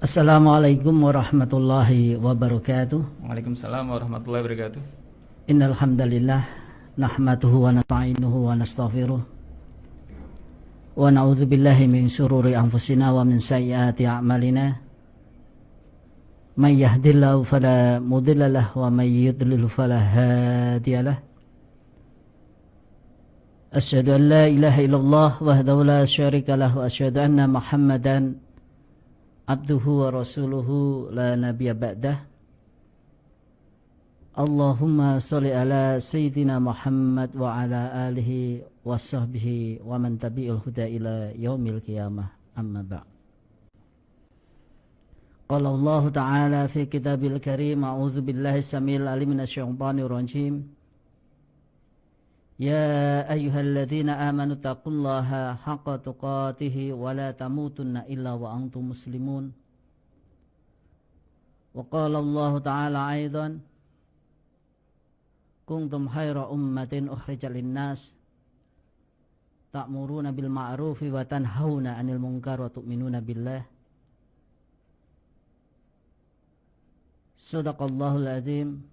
Assalamualaikum warahmatullahi wabarakatuh. Waalaikumsalam warahmatullahi wabarakatuh. Innal hamdalillah nahmaduhu wa nasta'inuhu wa nastaghfiruh wa na'udzu billahi min shururi anfusina wa min sayyiati a'malina. May yahdihillahu fala mudilla lahu wa may yudlil fala hadiyalah. Asyhadu an la ilaha illallah wahdahu la syarika lahu wa asyhadu anna Muhammadan abduhu wa rasuluhu la nabiyya ba'dah. Allahumma sholli ala sayyidina Muhammad wa ala alihi wa sahbihi wa man tabi'ul huda ila yaumil qiyamah, amma ba'd. Qala Allah ta'ala fi kitabil karim, a'udzu billahi samil alim minasyaitonir rajim. Ya ayyuhalladzina amanu taqullaha haqqa tuqatih wa la tamutunna illa wa antum muslimun. Wa qala Allah ta'ala aidan, kuntum khaira ummatin ukhrijat linnas ta'muruna bil ma'rufi wa tanhauna 'anil munkar wa tu'minuna billah. Shadaqallahul azim.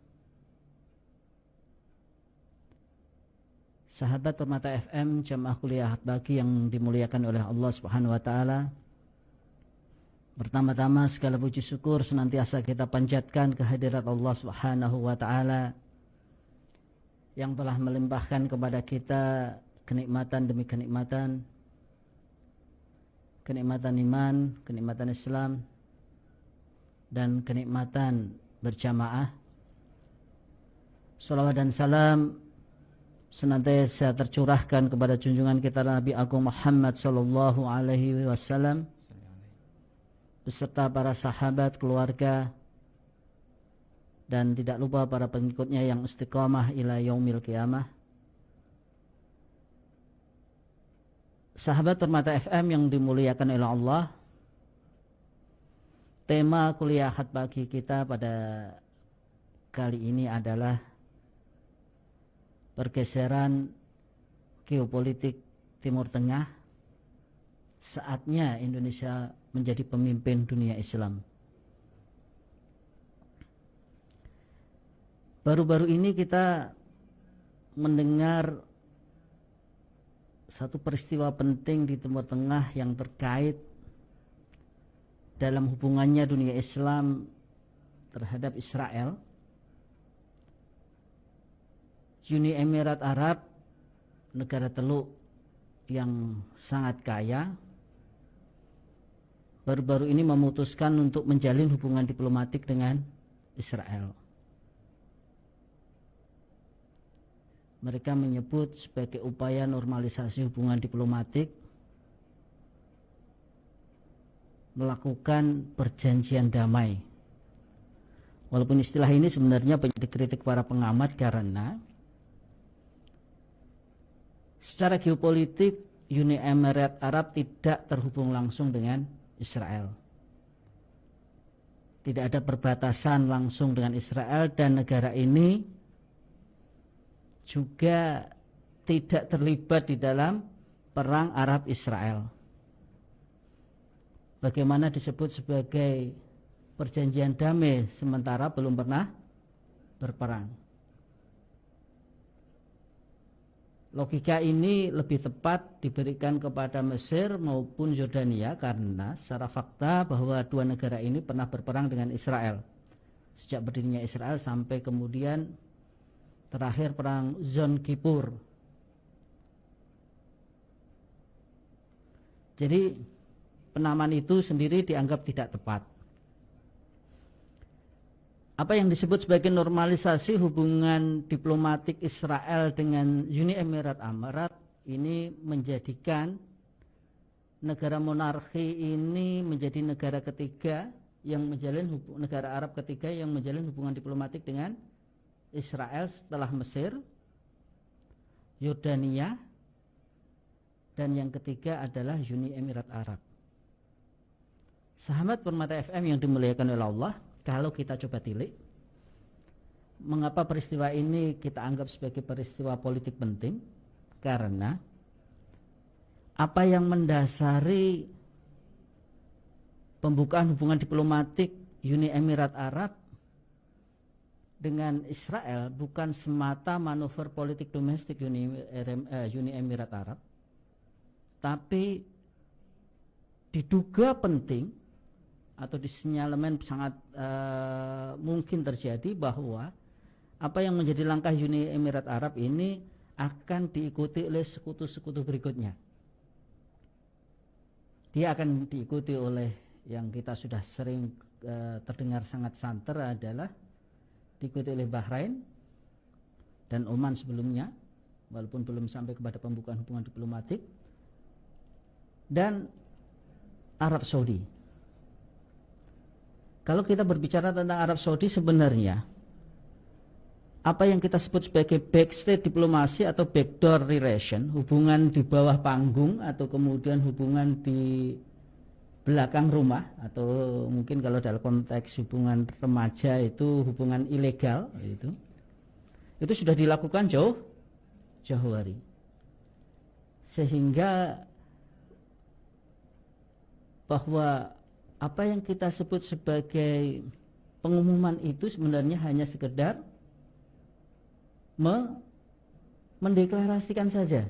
Sahabat Permata FM Jamaah Kuliah Ahad Baqi yang dimuliakan oleh Allah Subhanahu wa taala. Pertama-tama segala puji syukur senantiasa kita panjatkan kehadirat Allah Subhanahu wa taala yang telah melimpahkan kepada kita kenikmatan demi kenikmatan, kenikmatan iman, kenikmatan Islam, dan kenikmatan berjamaah. Salawat dan salam senantiasa tercurahkan kepada junjungan kita Nabi Agung Muhammad sallallahu alaihi wasallam beserta para sahabat, keluarga, dan tidak lupa para pengikutnya yang istiqamah ila yaumil qiyamah. Sahabat Permata FM yang dimuliakan oleh Allah, tema kuliah Ahad Baqi kita pada kali ini adalah pergeseran geopolitik Timur Tengah. Saatnya Indonesia menjadi pemimpin dunia Islam. Baru-baru ini kita mendengar satu peristiwa penting di Timur Tengah yang terkait dalam hubungannya dunia Islam terhadap Israel. Uni Emirat Arab, negara Teluk yang sangat kaya, baru-baru ini memutuskan untuk menjalin hubungan diplomatik dengan Israel. Mereka menyebut sebagai upaya normalisasi hubungan diplomatik, melakukan perjanjian damai. Walaupun istilah ini sebenarnya banyak dikritik para pengamat karena secara geopolitik Uni Emirat Arab tidak terhubung langsung dengan Israel. Tidak ada perbatasan langsung dengan Israel, dan negara ini juga tidak terlibat di dalam perang Arab Israel. Bagaimana disebut sebagai perjanjian damai sementara belum pernah berperang. Logika ini lebih tepat diberikan kepada Mesir maupun Yordania karena secara fakta bahwa dua negara ini pernah berperang dengan Israel. Sejak berdirinya Israel sampai kemudian terakhir perang Yom Kippur. Jadi penamaan itu sendiri dianggap tidak tepat. Apa yang disebut sebagai normalisasi hubungan diplomatik Israel dengan Uni Emirat Arab ini menjadikan negara monarki ini menjadi negara ketiga yang menjalin negara Arab ketiga yang menjalin hubungan diplomatik dengan Israel setelah Mesir, Yordania, dan yang ketiga adalah Uni Emirat Arab. Sahabat Permata FM yang dimuliakan oleh Allah, kalau kita coba tilik, mengapa peristiwa ini kita anggap sebagai peristiwa politik penting? Karena apa yang mendasari pembukaan hubungan diplomatik Uni Emirat Arab dengan Israel bukan semata manuver politik domestik Uni Emirat Arab, tapi diduga penting atau disenyalemen sangat mungkin terjadi bahwa apa yang menjadi langkah Uni Emirat Arab ini akan diikuti oleh sekutu-sekutu berikutnya. Dia akan diikuti oleh yang kita sudah sering terdengar sangat santer adalah diikuti oleh Bahrain dan Oman sebelumnya, walaupun belum sampai kepada pembukaan hubungan diplomatik, dan Arab Saudi. Kalau kita berbicara tentang Arab Saudi, sebenarnya apa yang kita sebut sebagai backstage diplomasi atau backdoor relation, hubungan di bawah panggung atau kemudian hubungan di belakang rumah, atau mungkin kalau dalam konteks hubungan remaja itu hubungan ilegal, itu sudah dilakukan jauh hari, sehingga bahwa apa yang kita sebut sebagai pengumuman itu sebenarnya hanya sekedar mendeklarasikan saja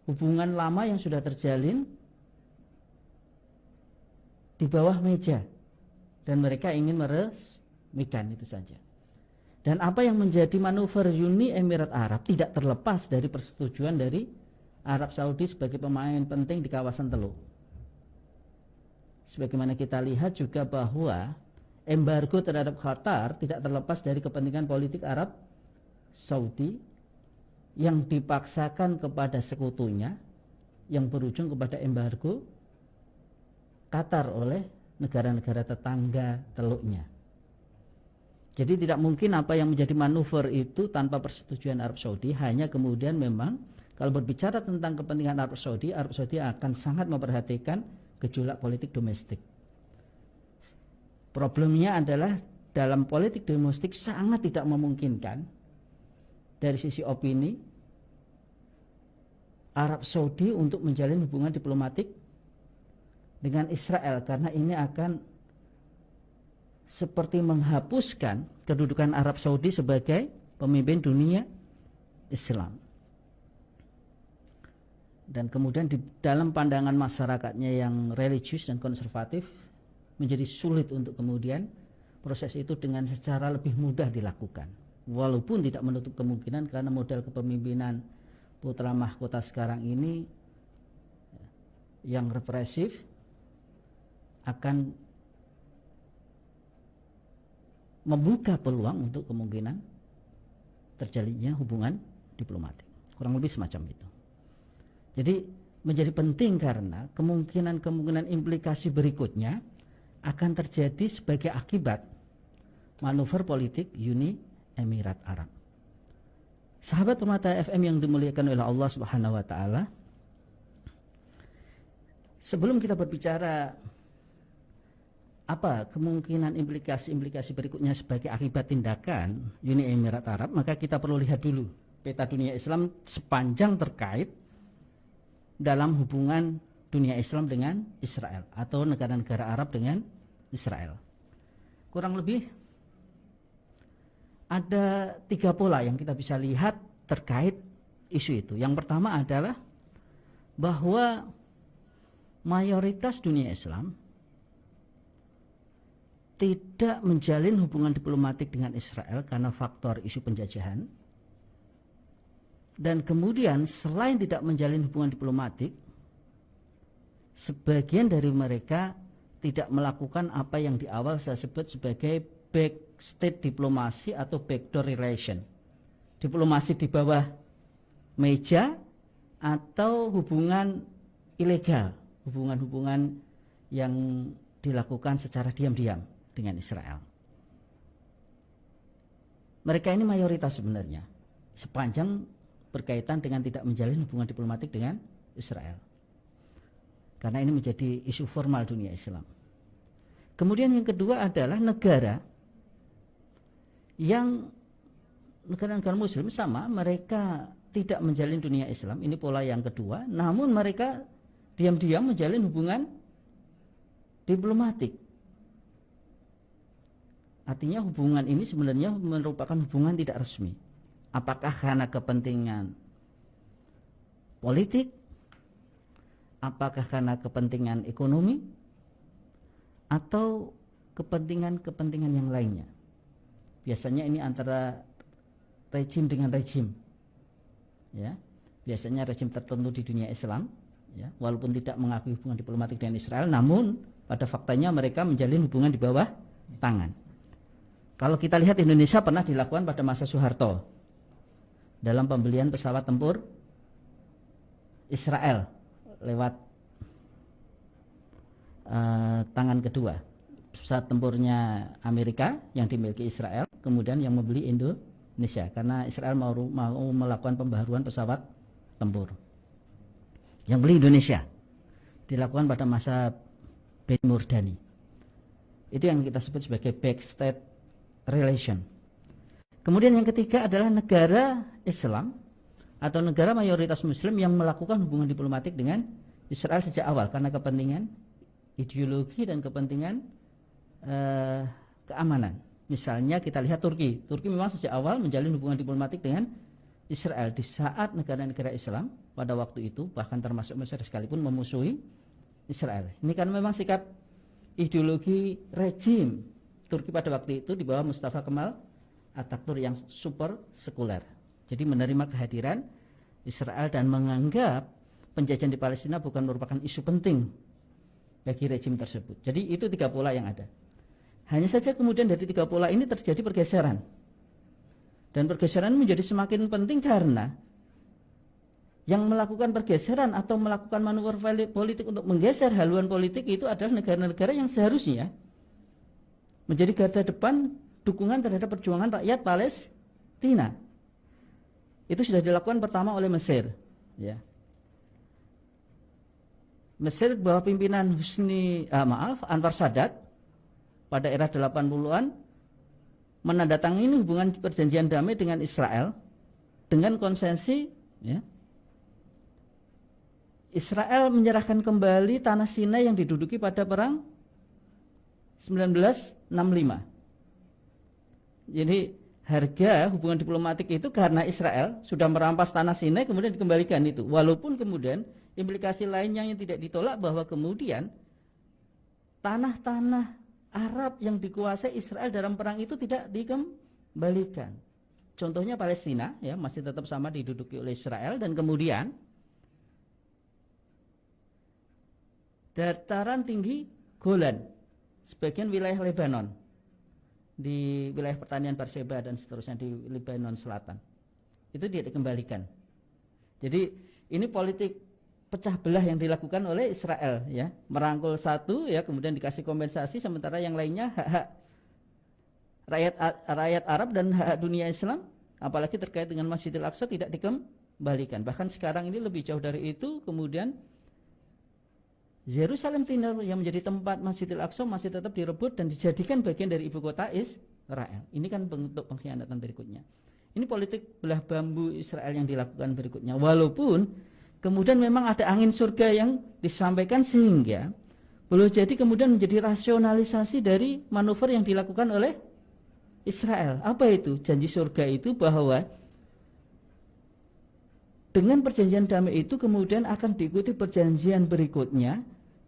hubungan lama yang sudah terjalin di bawah meja, dan mereka ingin meresmikan itu saja. Dan apa yang menjadi manuver Uni Emirat Arab tidak terlepas dari persetujuan dari Arab Saudi sebagai pemain penting di kawasan Teluk. Sebagaimana kita lihat juga bahwa embargo terhadap Qatar tidak terlepas dari kepentingan politik Arab Saudi yang dipaksakan kepada sekutunya, yang berujung kepada embargo Qatar oleh negara-negara tetangga Teluknya. Jadi tidak mungkin apa yang menjadi manuver itu tanpa persetujuan Arab Saudi. Hanya kemudian memang kalau berbicara tentang kepentingan Arab Saudi akan sangat memperhatikan gejolak politik domestik. Problemnya adalah dalam politik domestik sangat tidak memungkinkan dari sisi opini Arab Saudi untuk menjalin hubungan diplomatik dengan Israel, karena ini akan seperti menghapuskan kedudukan Arab Saudi sebagai pemimpin dunia Islam. Dan kemudian di dalam pandangan masyarakatnya yang religius dan konservatif menjadi sulit untuk kemudian proses itu dengan secara lebih mudah dilakukan. Walaupun tidak menutup kemungkinan karena model kepemimpinan putra mahkota sekarang ini yang represif akan membuka peluang untuk kemungkinan terjalinnya hubungan diplomatik. Kurang lebih semacam itu. Jadi menjadi penting karena kemungkinan implikasi berikutnya akan terjadi sebagai akibat manuver politik Uni Emirat Arab. Sahabat Permata FM yang dimuliakan oleh Allah Subhanahu wa taala, sebelum kita berbicara apa kemungkinan implikasi berikutnya sebagai akibat tindakan Uni Emirat Arab, maka kita perlu lihat dulu peta dunia Islam sepanjang terkait dalam hubungan dunia Islam dengan Israel atau negara-negara Arab dengan Israel. Kurang lebih ada 3 pola yang kita bisa lihat terkait isu itu. Yang pertama adalah bahwa mayoritas dunia Islam tidak menjalin hubungan diplomatik dengan Israel karena faktor isu penjajahan. Dan kemudian selain tidak menjalin hubungan diplomatik, sebagian dari mereka tidak melakukan apa yang di awal saya sebut sebagai backstage diplomasi atau backdoor relation. Diplomasi di bawah meja atau hubungan ilegal, hubungan-hubungan yang dilakukan secara diam-diam dengan Israel. Mereka ini mayoritas sebenarnya, sepanjang berkaitan dengan tidak menjalin hubungan diplomatik dengan Israel. Karena ini menjadi isu formal dunia Islam. Kemudian yang kedua adalah negara muslim sama, mereka tidak menjalin dunia Islam, ini pola yang kedua, namun mereka diam-diam menjalin hubungan diplomatik. Artinya hubungan ini sebenarnya merupakan hubungan tidak resmi. Apakah karena kepentingan politik? Apakah karena kepentingan ekonomi? Atau kepentingan-kepentingan yang lainnya? Biasanya ini antara rejim dengan rejim. Ya, biasanya rejim tertentu di dunia Islam, ya, walaupun tidak mengakui hubungan diplomatik dengan Israel, namun pada faktanya mereka menjalin hubungan di bawah tangan. Kalau kita lihat Indonesia pernah dilakukan pada masa Soeharto dalam pembelian pesawat tempur Israel lewat tangan kedua, pesawat tempurnya Amerika yang dimiliki Israel, kemudian yang membeli Indonesia karena Israel mau melakukan pembaharuan pesawat tempur. Yang beli Indonesia dilakukan pada masa Ben Murdani. Itu yang kita sebut sebagai backstage relation. Kemudian yang ketiga adalah negara Islam atau negara mayoritas Muslim yang melakukan hubungan diplomatik dengan Israel sejak awal karena kepentingan ideologi dan kepentingan keamanan. Misalnya kita lihat Turki. Turki memang sejak awal menjalin hubungan diplomatik dengan Israel di saat negara-negara Islam pada waktu itu bahkan termasuk Mesir sekalipun memusuhi Israel. Ini kan memang sikap ideologi rejim Turki pada waktu itu di bawah Mustafa Kemal Atatürk yang super sekuler. Jadi menerima kehadiran Israel dan menganggap penjajahan di Palestina bukan merupakan isu penting bagi rejim tersebut. Jadi itu tiga pola yang ada. Hanya saja kemudian dari tiga pola ini terjadi pergeseran. Dan pergeseran menjadi semakin penting karena yang melakukan pergeseran atau melakukan manuver politik untuk menggeser haluan politik itu adalah negara-negara yang seharusnya menjadi garda depan dukungan terhadap perjuangan rakyat Palestina. Itu sudah dilakukan pertama oleh Mesir, ya. Mesir bawah pimpinan Anwar Sadat pada era 80-an menandatangani hubungan perjanjian damai dengan Israel dengan konsensi, ya, Israel menyerahkan kembali tanah Sinai yang diduduki pada perang 1965. Jadi harga hubungan diplomatik itu karena Israel sudah merampas tanah Sinai kemudian dikembalikan itu. Walaupun kemudian implikasi lainnya yang tidak ditolak bahwa kemudian tanah-tanah Arab yang dikuasai Israel dalam perang itu tidak dikembalikan. Contohnya Palestina, ya, masih tetap sama diduduki oleh Israel dan kemudian dataran tinggi Golan sebagian wilayah Lebanon, di wilayah pertanian Berseba dan seterusnya di Lebanon Selatan, itu tidak dikembalikan. Jadi ini politik pecah belah yang dilakukan oleh Israel, ya, merangkul satu, ya, kemudian dikasih kompensasi, sementara yang lainnya hak-hak rakyat Arab dan hak dunia Islam, apalagi terkait dengan Masjidil Aqsa tidak dikembalikan. Bahkan sekarang ini lebih jauh dari itu, kemudian Yerusalem Timur yang menjadi tempat Masjidil Aqsa masih tetap direbut dan dijadikan bagian dari ibu kota Israel. Ini kan bentuk pengkhianatan berikutnya. Ini politik belah bambu Israel yang dilakukan berikutnya. Walaupun kemudian memang ada angin surga yang disampaikan sehingga boleh jadi kemudian menjadi rasionalisasi dari manuver yang dilakukan oleh Israel. Apa itu? Janji surga itu bahwa dengan perjanjian damai itu kemudian akan diikuti perjanjian berikutnya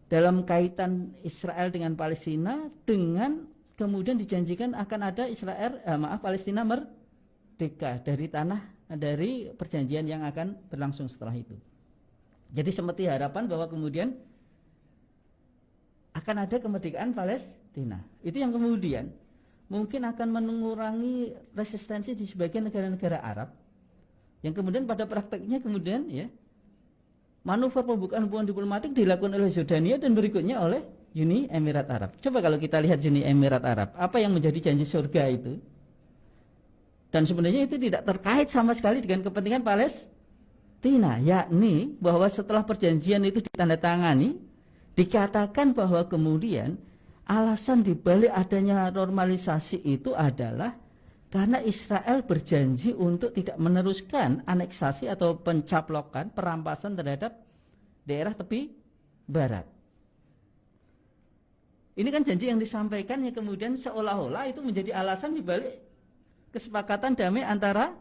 dalam kaitan Israel dengan Palestina, dengan kemudian dijanjikan akan ada Palestina merdeka dari perjanjian yang akan berlangsung setelah itu. Jadi seperti harapan bahwa kemudian akan ada kemerdekaan Palestina. Itu yang kemudian mungkin akan mengurangi resistensi di sebagian negara-negara Arab yang kemudian pada prakteknya kemudian, ya, manuver pembukaan hubungan diplomatik dilakukan oleh Jordania dan berikutnya oleh Uni Emirat Arab. Coba kalau kita lihat Uni Emirat Arab, apa yang menjadi janji surga itu? Dan sebenarnya itu tidak terkait sama sekali dengan kepentingan Palestina, yakni bahwa setelah perjanjian itu ditandatangani, dikatakan bahwa kemudian alasan dibalik adanya normalisasi itu adalah karena Israel berjanji untuk tidak meneruskan aneksasi atau pencaplokan, perampasan terhadap daerah tepi barat. Ini kan janji yang disampaikan yang kemudian seolah-olah itu menjadi alasan dibalik kesepakatan damai antara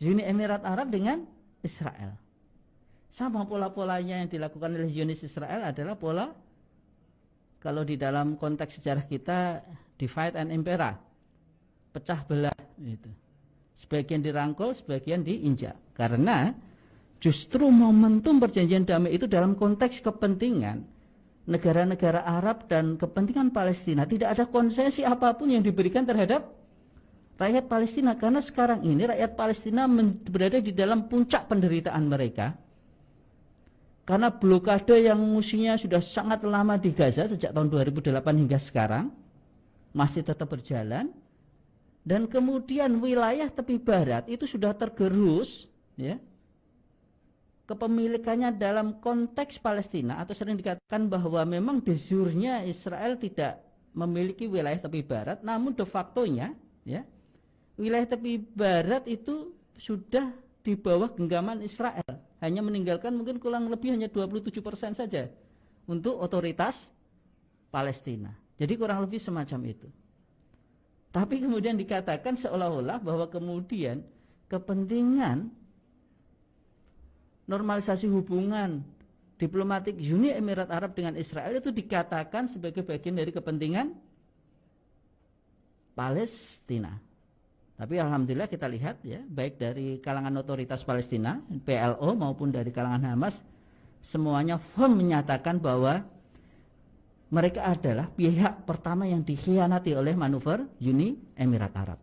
Uni Emirat Arab dengan Israel. Sama pola-polanya yang dilakukan oleh Zionis Israel adalah pola, kalau di dalam konteks sejarah kita, divide and impera, pecah belah itu. Sebagian dirangkul, sebagian diinjak. Karena justru momentum perjanjian damai itu dalam konteks kepentingan negara-negara Arab dan kepentingan Palestina, tidak ada konsesi apapun yang diberikan terhadap rakyat Palestina, karena sekarang ini rakyat Palestina berada di dalam puncak penderitaan mereka karena blokade yang musuhnya sudah sangat lama di Gaza sejak tahun 2008 hingga sekarang masih tetap berjalan, dan kemudian wilayah tepi barat itu sudah tergerus, ya, kepemilikannya dalam konteks Palestina, atau sering dikatakan bahwa memang de jure-nya Israel tidak memiliki wilayah tepi barat, namun de facto-nya, ya, wilayah tepi barat itu sudah di bawah genggaman Israel, hanya meninggalkan mungkin kurang lebih hanya 27% saja untuk otoritas Palestina. Jadi kurang lebih semacam itu. Tapi kemudian dikatakan seolah-olah bahwa kemudian kepentingan normalisasi hubungan diplomatik Uni Emirat Arab dengan Israel itu dikatakan sebagai bagian dari kepentingan Palestina. Tapi alhamdulillah kita lihat, ya, baik dari kalangan otoritas Palestina, PLO, maupun dari kalangan Hamas, semuanya firm menyatakan bahwa mereka adalah pihak pertama yang dikhianati oleh manuver Uni Emirat Arab.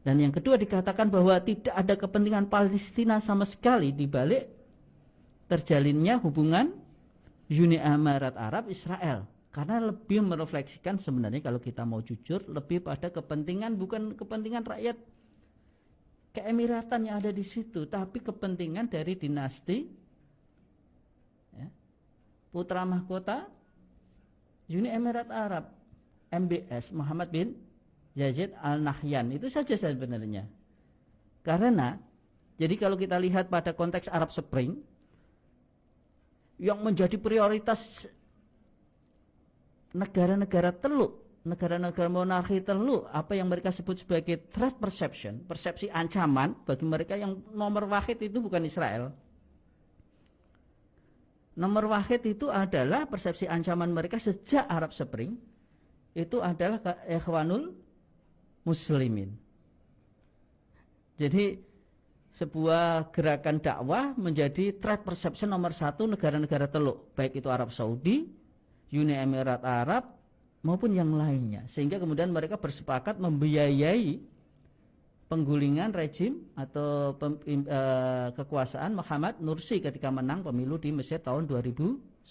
Dan yang kedua dikatakan bahwa tidak ada kepentingan Palestina sama sekali di balik terjalinnya hubungan Uni Emirat Arab Israel, karena lebih merefleksikan sebenarnya, kalau kita mau jujur, lebih pada kepentingan, bukan kepentingan rakyat keemiratan yang ada di situ, tapi kepentingan dari dinasti, ya, putra mahkota Uni Emirat Arab, MBS, Muhammad bin Yazid Al-Nahyan. Itu saja sebenarnya. Karena jadi kalau kita lihat pada konteks Arab Spring, yang menjadi prioritas negara-negara teluk, negara-negara monarki teluk, apa yang mereka sebut sebagai threat perception, persepsi ancaman, bagi mereka yang nomor wahid itu bukan Israel. Nomor wahid itu adalah persepsi ancaman mereka sejak Arab Spring, itu adalah Ikhwanul Muslimin. Jadi sebuah gerakan dakwah menjadi threat perception nomor satu negara-negara teluk, baik itu Arab Saudi, Uni Emirat Arab, maupun yang lainnya. Sehingga kemudian mereka bersepakat membiayai penggulingan rejim atau kekuasaan Muhammad Nursi ketika menang pemilu di Mesir tahun 2011.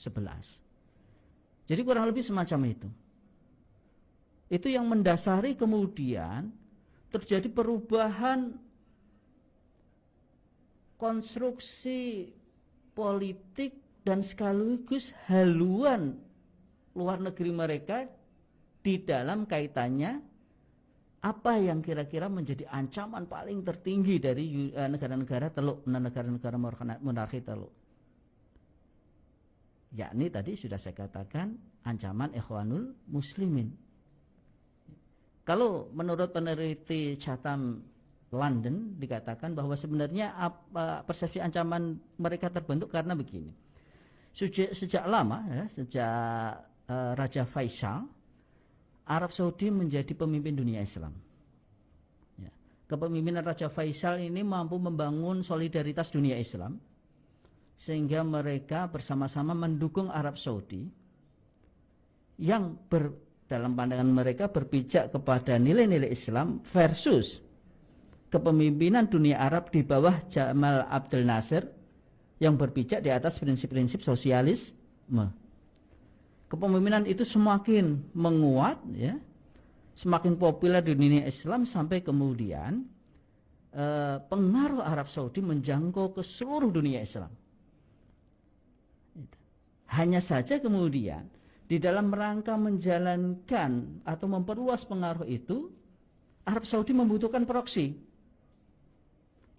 Jadi kurang lebih semacam itu. Itu yang mendasari kemudian terjadi perubahan konstruksi politik dan sekaligus haluan luar negeri mereka di dalam kaitannya apa yang kira-kira menjadi ancaman paling tertinggi dari negara-negara teluk, negara-negara monarki teluk. Yakni tadi sudah saya katakan ancaman Ikhwanul Muslimin. Kalau menurut peneliti Chatham London dikatakan bahwa sebenarnya persepsi ancaman mereka terbentuk karena begini. Sejak lama, ya, sejak Raja Faisal, Arab Saudi menjadi pemimpin dunia Islam. Ya. Kepemimpinan Raja Faisal ini mampu membangun solidaritas dunia Islam, sehingga mereka bersama-sama mendukung Arab Saudi yang dalam pandangan mereka berpijak kepada nilai-nilai Islam versus kepemimpinan dunia Arab di bawah Jamal Abdel Nasser yang berpijak di atas prinsip-prinsip sosialisme. Kepemimpinan itu semakin menguat, ya, semakin populer di dunia Islam sampai kemudian pengaruh Arab Saudi menjangkau ke seluruh dunia Islam. Hanya saja kemudian di dalam rangka menjalankan atau memperluas pengaruh itu, Arab Saudi membutuhkan proksi.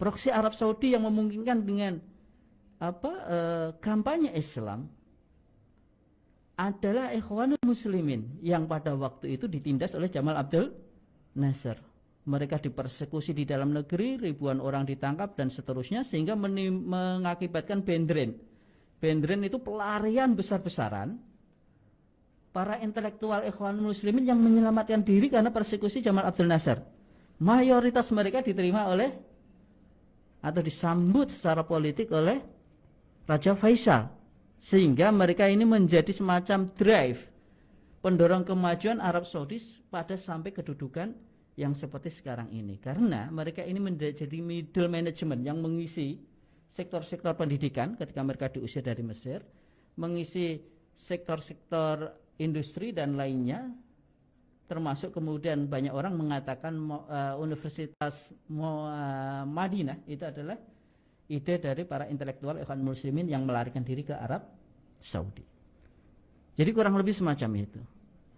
Proksi Arab Saudi yang memungkinkan dengan kampanye Islam adalah Ikhwanul Muslimin yang pada waktu itu ditindas oleh Jamal Abdel Nasser. Mereka dipersekusi di dalam negeri, ribuan orang ditangkap dan seterusnya, sehingga mengakibatkan bendren. Bendren itu pelarian besar-besaran para intelektual Ikhwanul Muslimin yang menyelamatkan diri karena persekusi Jamal Abdel Nasser. Mayoritas mereka diterima oleh atau disambut secara politik oleh Raja Faisal, sehingga mereka ini menjadi semacam drive pendorong kemajuan Arab Saudi pada sampai kedudukan yang seperti sekarang ini, karena mereka ini menjadi middle management yang mengisi sektor-sektor pendidikan ketika mereka diusir dari Mesir, mengisi sektor-sektor industri dan lainnya, termasuk kemudian banyak orang mengatakan Universitas Madinah itu adalah ide dari para intelektual Ikhwanul Muslimin yang melarikan diri ke Arab Saudi. Jadi kurang lebih semacam itu.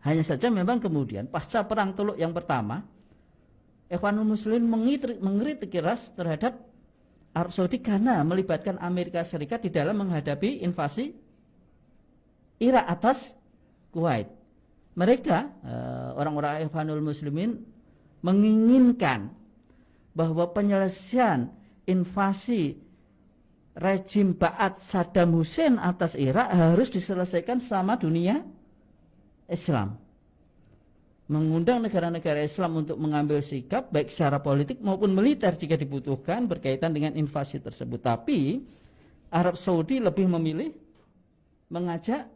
Hanya saja memang kemudian pasca perang Teluk yang pertama, Ikhwanul Muslimin mengkritik keras terhadap Arab Saudi karena melibatkan Amerika Serikat di dalam menghadapi invasi Irak atas Kuwait. Mereka orang-orang Ikhwanul Muslimin menginginkan bahwa penyelesaian invasi rejim Ba'ath Saddam Hussein atas Irak harus diselesaikan sama dunia Islam. Mengundang negara-negara Islam untuk mengambil sikap baik secara politik maupun militer jika dibutuhkan berkaitan dengan invasi tersebut. Tapi Arab Saudi lebih memilih mengajak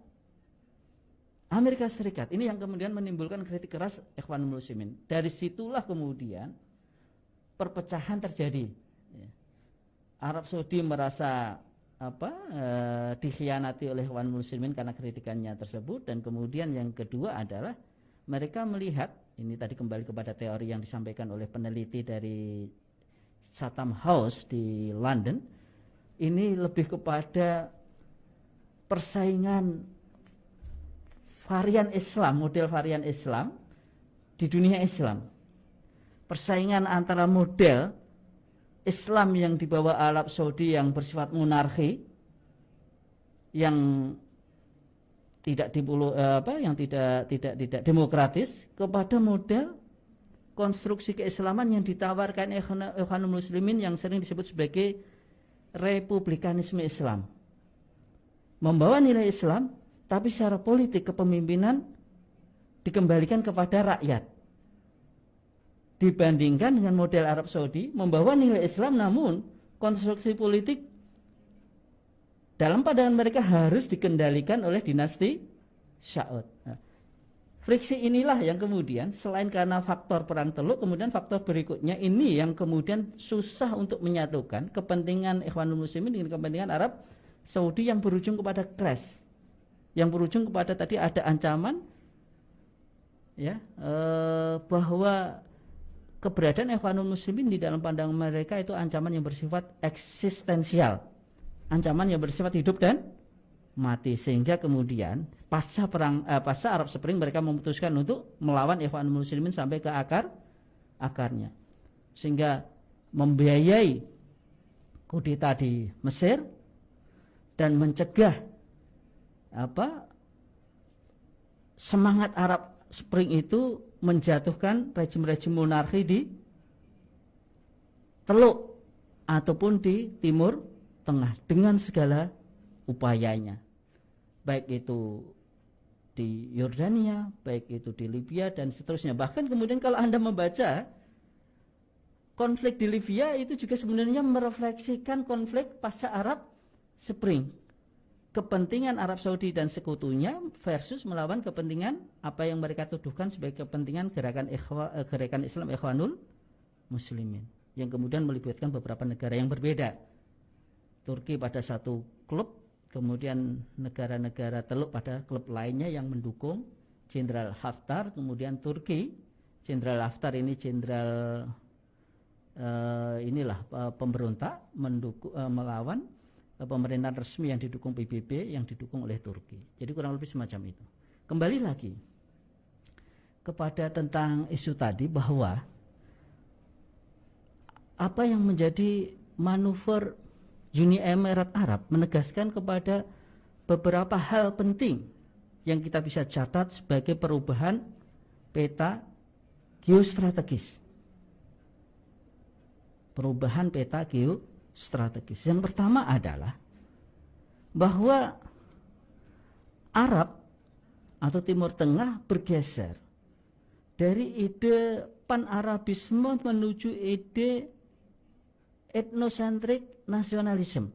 Amerika Serikat. Ini yang kemudian menimbulkan kritik keras Ikhwanul Muslimin. Dari situlah kemudian perpecahan terjadi. Arab Saudi merasa dikhianati oleh Ikhwanul Muslimin karena kritikannya tersebut, dan kemudian yang kedua adalah mereka melihat, ini tadi kembali kepada teori yang disampaikan oleh peneliti dari Chatham House di London, ini lebih kepada persaingan varian Islam, model varian Islam di dunia Islam. Persaingan antara model Islam yang dibawa Arab Saudi yang bersifat monarki, yang tidak demokratis, kepada model konstruksi keislaman yang ditawarkan Ikhwanul Muslimin yang sering disebut sebagai republikanisme Islam. Membawa nilai Islam, tapi secara politik kepemimpinan dikembalikan kepada rakyat. Dibandingkan dengan model Arab Saudi, membawa nilai Islam namun konstruksi politik dalam pandangan mereka harus dikendalikan oleh dinasti Saud. Nah, friksi inilah yang kemudian selain karena faktor perang Teluk, kemudian faktor berikutnya ini yang kemudian susah untuk menyatukan kepentingan Ikhwanul Muslimin dengan kepentingan Arab Saudi yang berujung kepada clash, yang berujung kepada tadi ada ancaman bahwa keberadaan Ikhwanul Muslimin di dalam pandangan mereka itu ancaman yang bersifat eksistensial, ancaman yang bersifat hidup dan mati, sehingga kemudian pasca Arab Spring mereka memutuskan untuk melawan Ikhwanul Muslimin sampai ke akarnya, sehingga membiayai kudeta di Mesir dan mencegah semangat Arab Spring itu menjatuhkan rejim-rejim monarki di Teluk ataupun di Timur Tengah dengan segala upayanya, baik itu di Yordania, baik itu di Libya dan seterusnya. Bahkan kemudian kalau Anda membaca konflik di Libya itu juga sebenarnya merefleksikan konflik pasca Arab Spring, kepentingan Arab Saudi dan sekutunya versus melawan kepentingan apa yang mereka tuduhkan sebagai kepentingan gerakan Islam Ikhwanul Muslimin, yang kemudian melibatkan beberapa negara yang berbeda. Turki pada satu klub, kemudian negara-negara Teluk pada klub lainnya yang mendukung Jenderal Haftar. Kemudian Turki, Jenderal Haftar ini jenderal pemberontak melawan pemerintahan resmi yang didukung PBB yang didukung oleh Turki. Jadi kurang lebih semacam itu. Kembali lagi kepada tentang isu tadi, bahwa apa yang menjadi manuver Uni Emirat Arab menegaskan kepada beberapa hal penting yang kita bisa catat sebagai perubahan peta geostrategis. Perubahan peta geostrategis. Yang pertama adalah bahwa Arab atau Timur Tengah bergeser dari ide pan-Arabisme menuju ide etnosentrik nasionalisme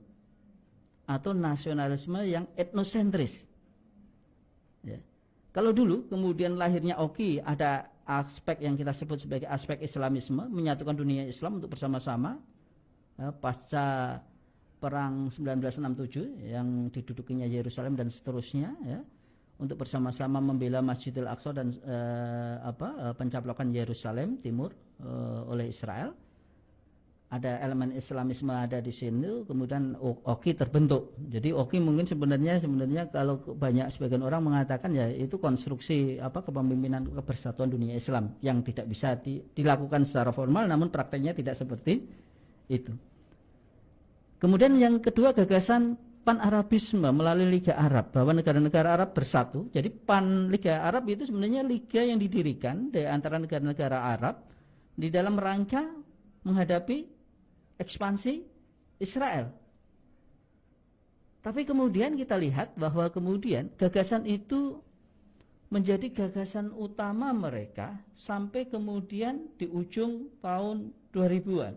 atau nasionalisme yang etnosentris. Ya. Kalau dulu kemudian lahirnya OKI, ada aspek yang kita sebut sebagai aspek Islamisme, menyatukan dunia Islam untuk bersama-sama pasca perang 1967 yang didudukinya Yerusalem dan seterusnya, ya, untuk bersama-sama membela Masjidil Aqsa dan pencaplokan Yerusalem Timur oleh Israel. Ada elemen Islamisme ada di sini, kemudian OKI terbentuk. Jadi OKI mungkin sebenarnya kalau banyak sebagian orang mengatakan ya itu konstruksi kepemimpinan kebersatuan dunia Islam yang tidak bisa dilakukan secara formal, namun prakteknya tidak seperti itu. Kemudian yang kedua, gagasan pan-Arabisme melalui Liga Arab, bahwa negara-negara Arab bersatu. Jadi Liga Arab itu sebenarnya liga yang didirikan di antara negara-negara Arab di dalam rangka menghadapi ekspansi Israel. Tapi kemudian kita lihat bahwa kemudian gagasan itu menjadi gagasan utama mereka sampai kemudian di ujung tahun 2000-an.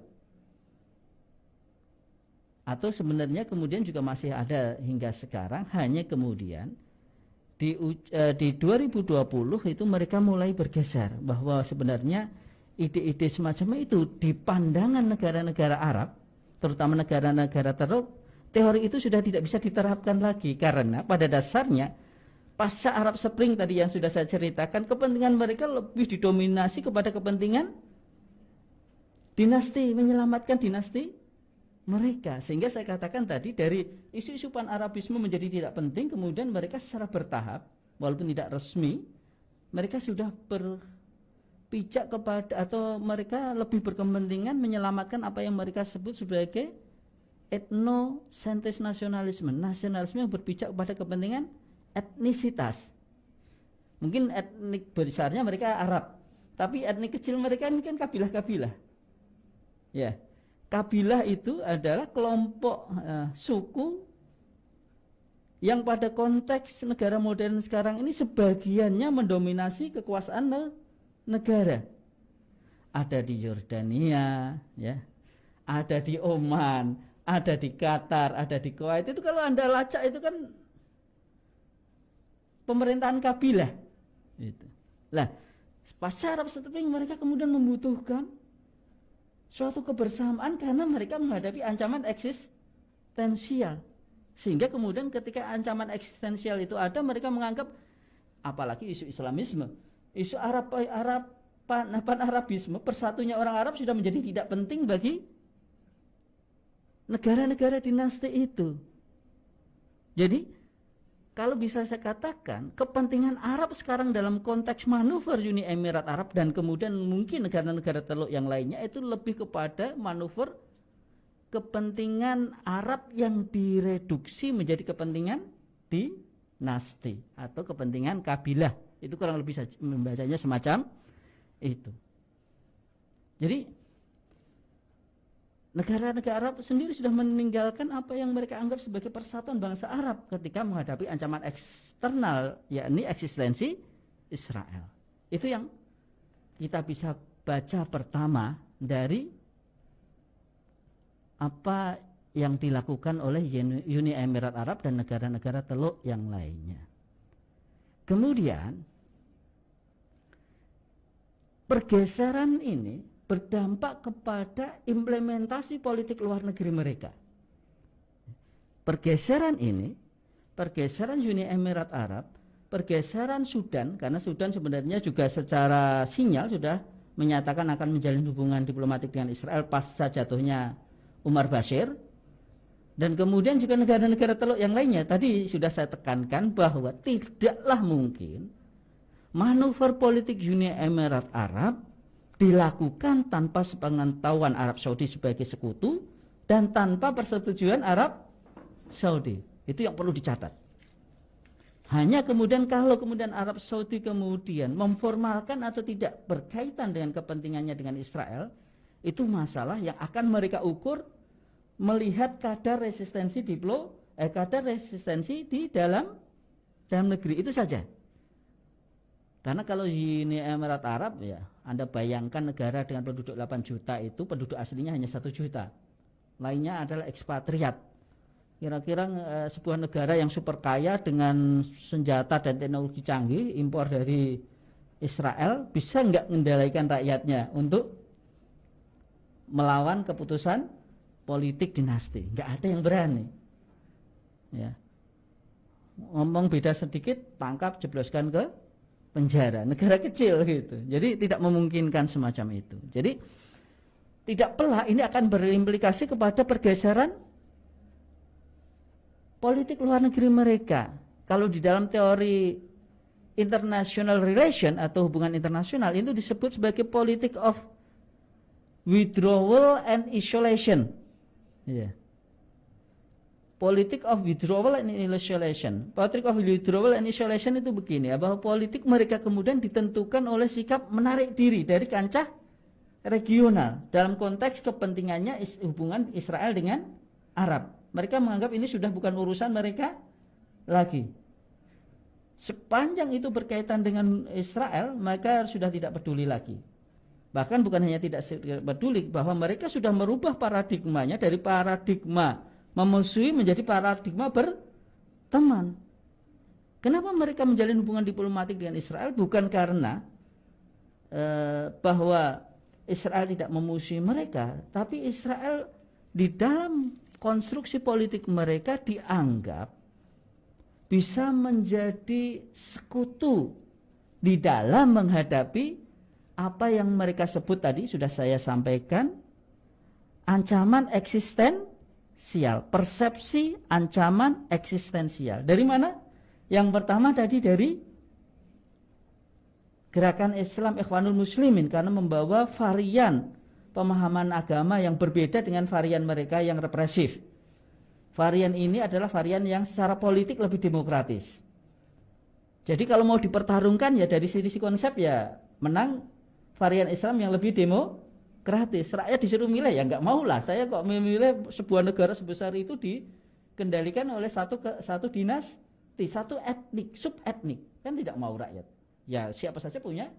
Atau sebenarnya kemudian juga masih ada hingga sekarang, hanya kemudian di 2020 itu mereka mulai bergeser bahwa sebenarnya ide-ide semacam itu di pandangan negara-negara Arab, terutama negara-negara teori itu sudah tidak bisa diterapkan lagi, karena pada dasarnya pasca Arab Spring tadi yang sudah saya ceritakan, kepentingan mereka lebih didominasi kepada kepentingan dinasti, menyelamatkan dinasti mereka. Sehingga saya katakan tadi, dari isu-isu pan-Arabisme menjadi tidak penting, kemudian mereka secara bertahap walaupun tidak resmi mereka sudah berpijak kepada, atau mereka lebih berkepentingan menyelamatkan apa yang mereka sebut sebagai etnosentris nasionalisme, nasionalisme yang berpijak kepada kepentingan etnisitas. Mungkin etnik besarnya mereka Arab, tapi etnik kecil mereka ini kan kabilah-kabilah. Ya, kabilah itu adalah kelompok suku yang pada konteks negara modern sekarang ini sebagiannya mendominasi kekuasaan negara. Ada di Yordania, ya, ada di Oman, ada di Qatar, ada di Kuwait. Itu kalau Anda lacak itu kan pemerintahan kabilah. Itu. Lah, pasca Arab Spring mereka kemudian membutuhkan suatu kebersamaan karena mereka menghadapi ancaman eksistensial. Sehingga kemudian ketika ancaman eksistensial itu ada, mereka menganggap, apalagi isu Islamisme, isu pan-Arabisme, persatunya orang Arab sudah menjadi tidak penting bagi negara-negara dinasti itu. Jadi kalau bisa saya katakan, kepentingan Arab sekarang dalam konteks manuver Uni Emirat Arab dan kemudian mungkin negara-negara teluk yang lainnya itu lebih kepada manuver kepentingan Arab yang direduksi menjadi kepentingan dinasti atau kepentingan kabilah. Itu kurang lebih bisa membacanya semacam itu. Jadi negara-negara Arab sendiri sudah meninggalkan apa yang mereka anggap sebagai persatuan bangsa Arab ketika menghadapi ancaman eksternal, yakni eksistensi Israel. Itu yang kita bisa baca pertama dari apa yang dilakukan oleh Uni Emirat Arab dan negara-negara teluk yang lainnya. Kemudian pergeseran ini berdampak kepada implementasi politik luar negeri mereka. Pergeseran ini, pergeseran Uni Emirat Arab, pergeseran Sudan, karena Sudan sebenarnya juga secara sinyal sudah menyatakan akan menjalin hubungan diplomatik dengan Israel pasca jatuhnya Umar Bashir, dan kemudian juga negara-negara teluk yang lainnya. Tadi sudah saya tekankan bahwa tidaklah mungkin manuver politik Uni Emirat Arab dilakukan tanpa sepengetahuan Arab Saudi sebagai sekutu dan tanpa persetujuan Arab Saudi. Itu yang perlu dicatat. Hanya kemudian kalau kemudian Arab Saudi kemudian memformalkan atau tidak berkaitan dengan kepentingannya dengan Israel, itu masalah yang akan mereka ukur melihat kadar resistensi kadar resistensi di dalam negeri itu saja. Karena kalau Uni Emirat Arab, ya Anda bayangkan negara dengan penduduk 8 juta itu penduduk aslinya hanya 1 juta, lainnya adalah ekspatriat. Kira-kira sebuah negara yang super kaya dengan senjata dan teknologi canggih impor dari Israel bisa nggak mengendalikan rakyatnya untuk melawan keputusan politik dinasti? Nggak ada yang berani. Ya. Ngomong beda sedikit, tangkap, jebloskan ke penjara. Negara kecil gitu. Jadi tidak memungkinkan semacam itu. Jadi tidak pelak ini akan berimplikasi kepada pergeseran politik luar negeri mereka. Kalau di dalam teori international relation atau hubungan internasional itu disebut sebagai politik of withdrawal and isolation. Yeah. Politik of withdrawal and isolation. Politik of withdrawal and isolation itu begini ya, bahwa politik mereka kemudian ditentukan oleh sikap menarik diri dari kancah regional dalam konteks kepentingannya hubungan Israel dengan Arab. Mereka menganggap ini sudah bukan urusan mereka lagi. Sepanjang itu berkaitan dengan Israel, maka sudah tidak peduli lagi. Bahkan bukan hanya tidak peduli, bahwa mereka sudah merubah paradigmanya dari paradigma memusuhi menjadi paradigma berteman. Kenapa mereka menjalin hubungan diplomatik dengan Israel? Bukan karena bahwa Israel tidak memusuhi mereka, tapi Israel di dalam konstruksi politik mereka dianggap bisa menjadi sekutu di dalam menghadapi apa yang mereka sebut tadi sudah saya sampaikan, ancaman eksistensial, persepsi ancaman eksistensial. Dari mana? Yang pertama tadi dari gerakan Islam Ikhwanul Muslimin, karena membawa varian pemahaman agama yang berbeda dengan varian mereka yang represif. Varian ini adalah varian yang secara politik lebih demokratis. Jadi kalau mau dipertarungkan ya dari sisi konsep ya menang varian Islam yang lebih demokratis. Rakyat disuruh milih ya nggak mau lah. Saya kok memilih sebuah negara sebesar itu dikendalikan oleh satu dinasti, satu etnik, sub etnik. Kan tidak mau rakyat. Ya siapa saja punya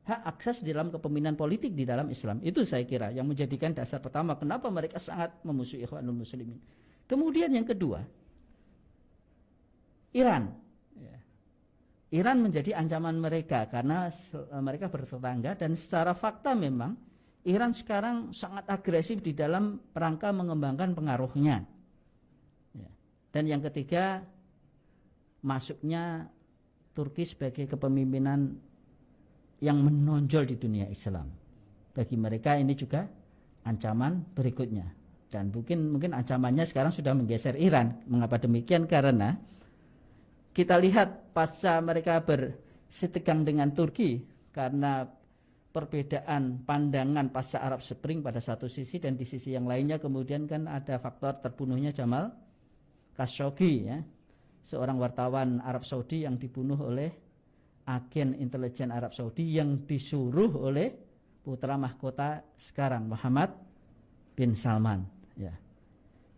hak akses di dalam kepemimpinan politik di dalam Islam. Itu saya kira yang menjadikan dasar pertama kenapa mereka sangat memusuhi Ikhwanul Muslimin. Kemudian yang kedua, Iran. Iran menjadi ancaman mereka karena mereka bertetangga, dan secara fakta memang Iran sekarang sangat agresif di dalam rangka mengembangkan pengaruhnya. Dan yang ketiga, masuknya Turki sebagai kepemimpinan yang menonjol di dunia Islam. Bagi mereka ini juga ancaman berikutnya. Dan mungkin ancamannya sekarang sudah menggeser Iran. Mengapa demikian? Karena kita lihat pasca mereka bersitegang dengan Turki karena perbedaan pandangan pasca Arab Spring pada satu sisi, dan di sisi yang lainnya kemudian kan ada faktor terbunuhnya Jamal Khashoggi, ya, seorang wartawan Arab Saudi yang dibunuh oleh agen intelijen Arab Saudi yang disuruh oleh putra mahkota sekarang Muhammad bin Salman, ya.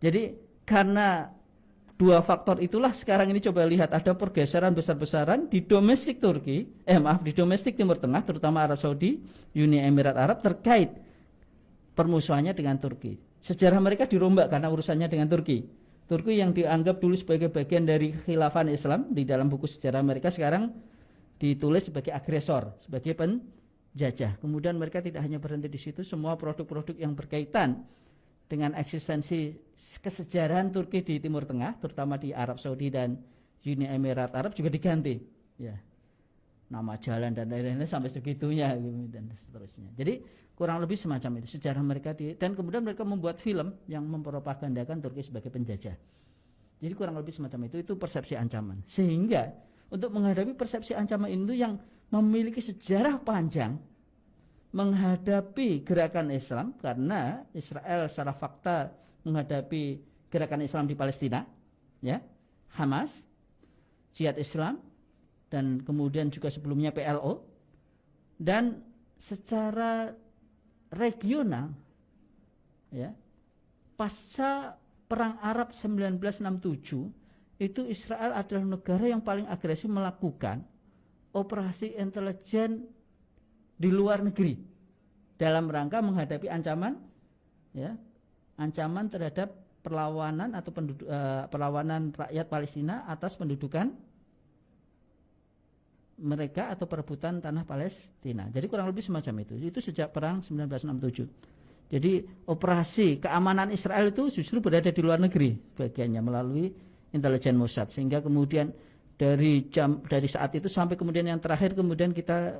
Jadi karena dua faktor itulah sekarang ini coba lihat ada pergeseran besar-besaran di domestik Turki, di domestik Timur Tengah, terutama Arab Saudi, Uni Emirat Arab, terkait permusuhannya dengan Turki. Sejarah mereka dirombak karena urusannya dengan Turki. Turki yang dianggap dulu sebagai bagian dari khilafah Islam di dalam buku sejarah mereka sekarang ditulis sebagai agresor, sebagai penjajah. Kemudian mereka tidak hanya berhenti di situ, semua produk-produk yang berkaitan dengan eksistensi kesejarahan Turki di Timur Tengah, terutama di Arab Saudi dan Uni Emirat Arab juga diganti, ya, nama jalan dan lain-lain sampai segitunya dan seterusnya. Jadi kurang lebih semacam itu sejarah mereka dan kemudian mereka membuat film yang mempropagandakan Turki sebagai penjajah. Jadi kurang lebih semacam itu persepsi ancaman. Sehingga untuk menghadapi persepsi ancaman itu yang memiliki sejarah panjang menghadapi gerakan Islam, karena Israel secara fakta menghadapi gerakan Islam di Palestina, ya, Hamas, Jihad Islam, dan kemudian juga sebelumnya PLO, dan secara regional ya, pasca Perang Arab 1967 itu Israel adalah negara yang paling agresif melakukan operasi intelijen di luar negeri dalam rangka menghadapi ancaman ya, ancaman terhadap perlawanan atau perlawanan rakyat Palestina atas pendudukan mereka atau perebutan tanah Palestina. Jadi kurang lebih semacam itu. Itu sejak perang 1967. Jadi operasi keamanan Israel itu justru berada di luar negeri bagiannya melalui intelijen Mossad, sehingga kemudian dari saat itu sampai kemudian yang terakhir kemudian kita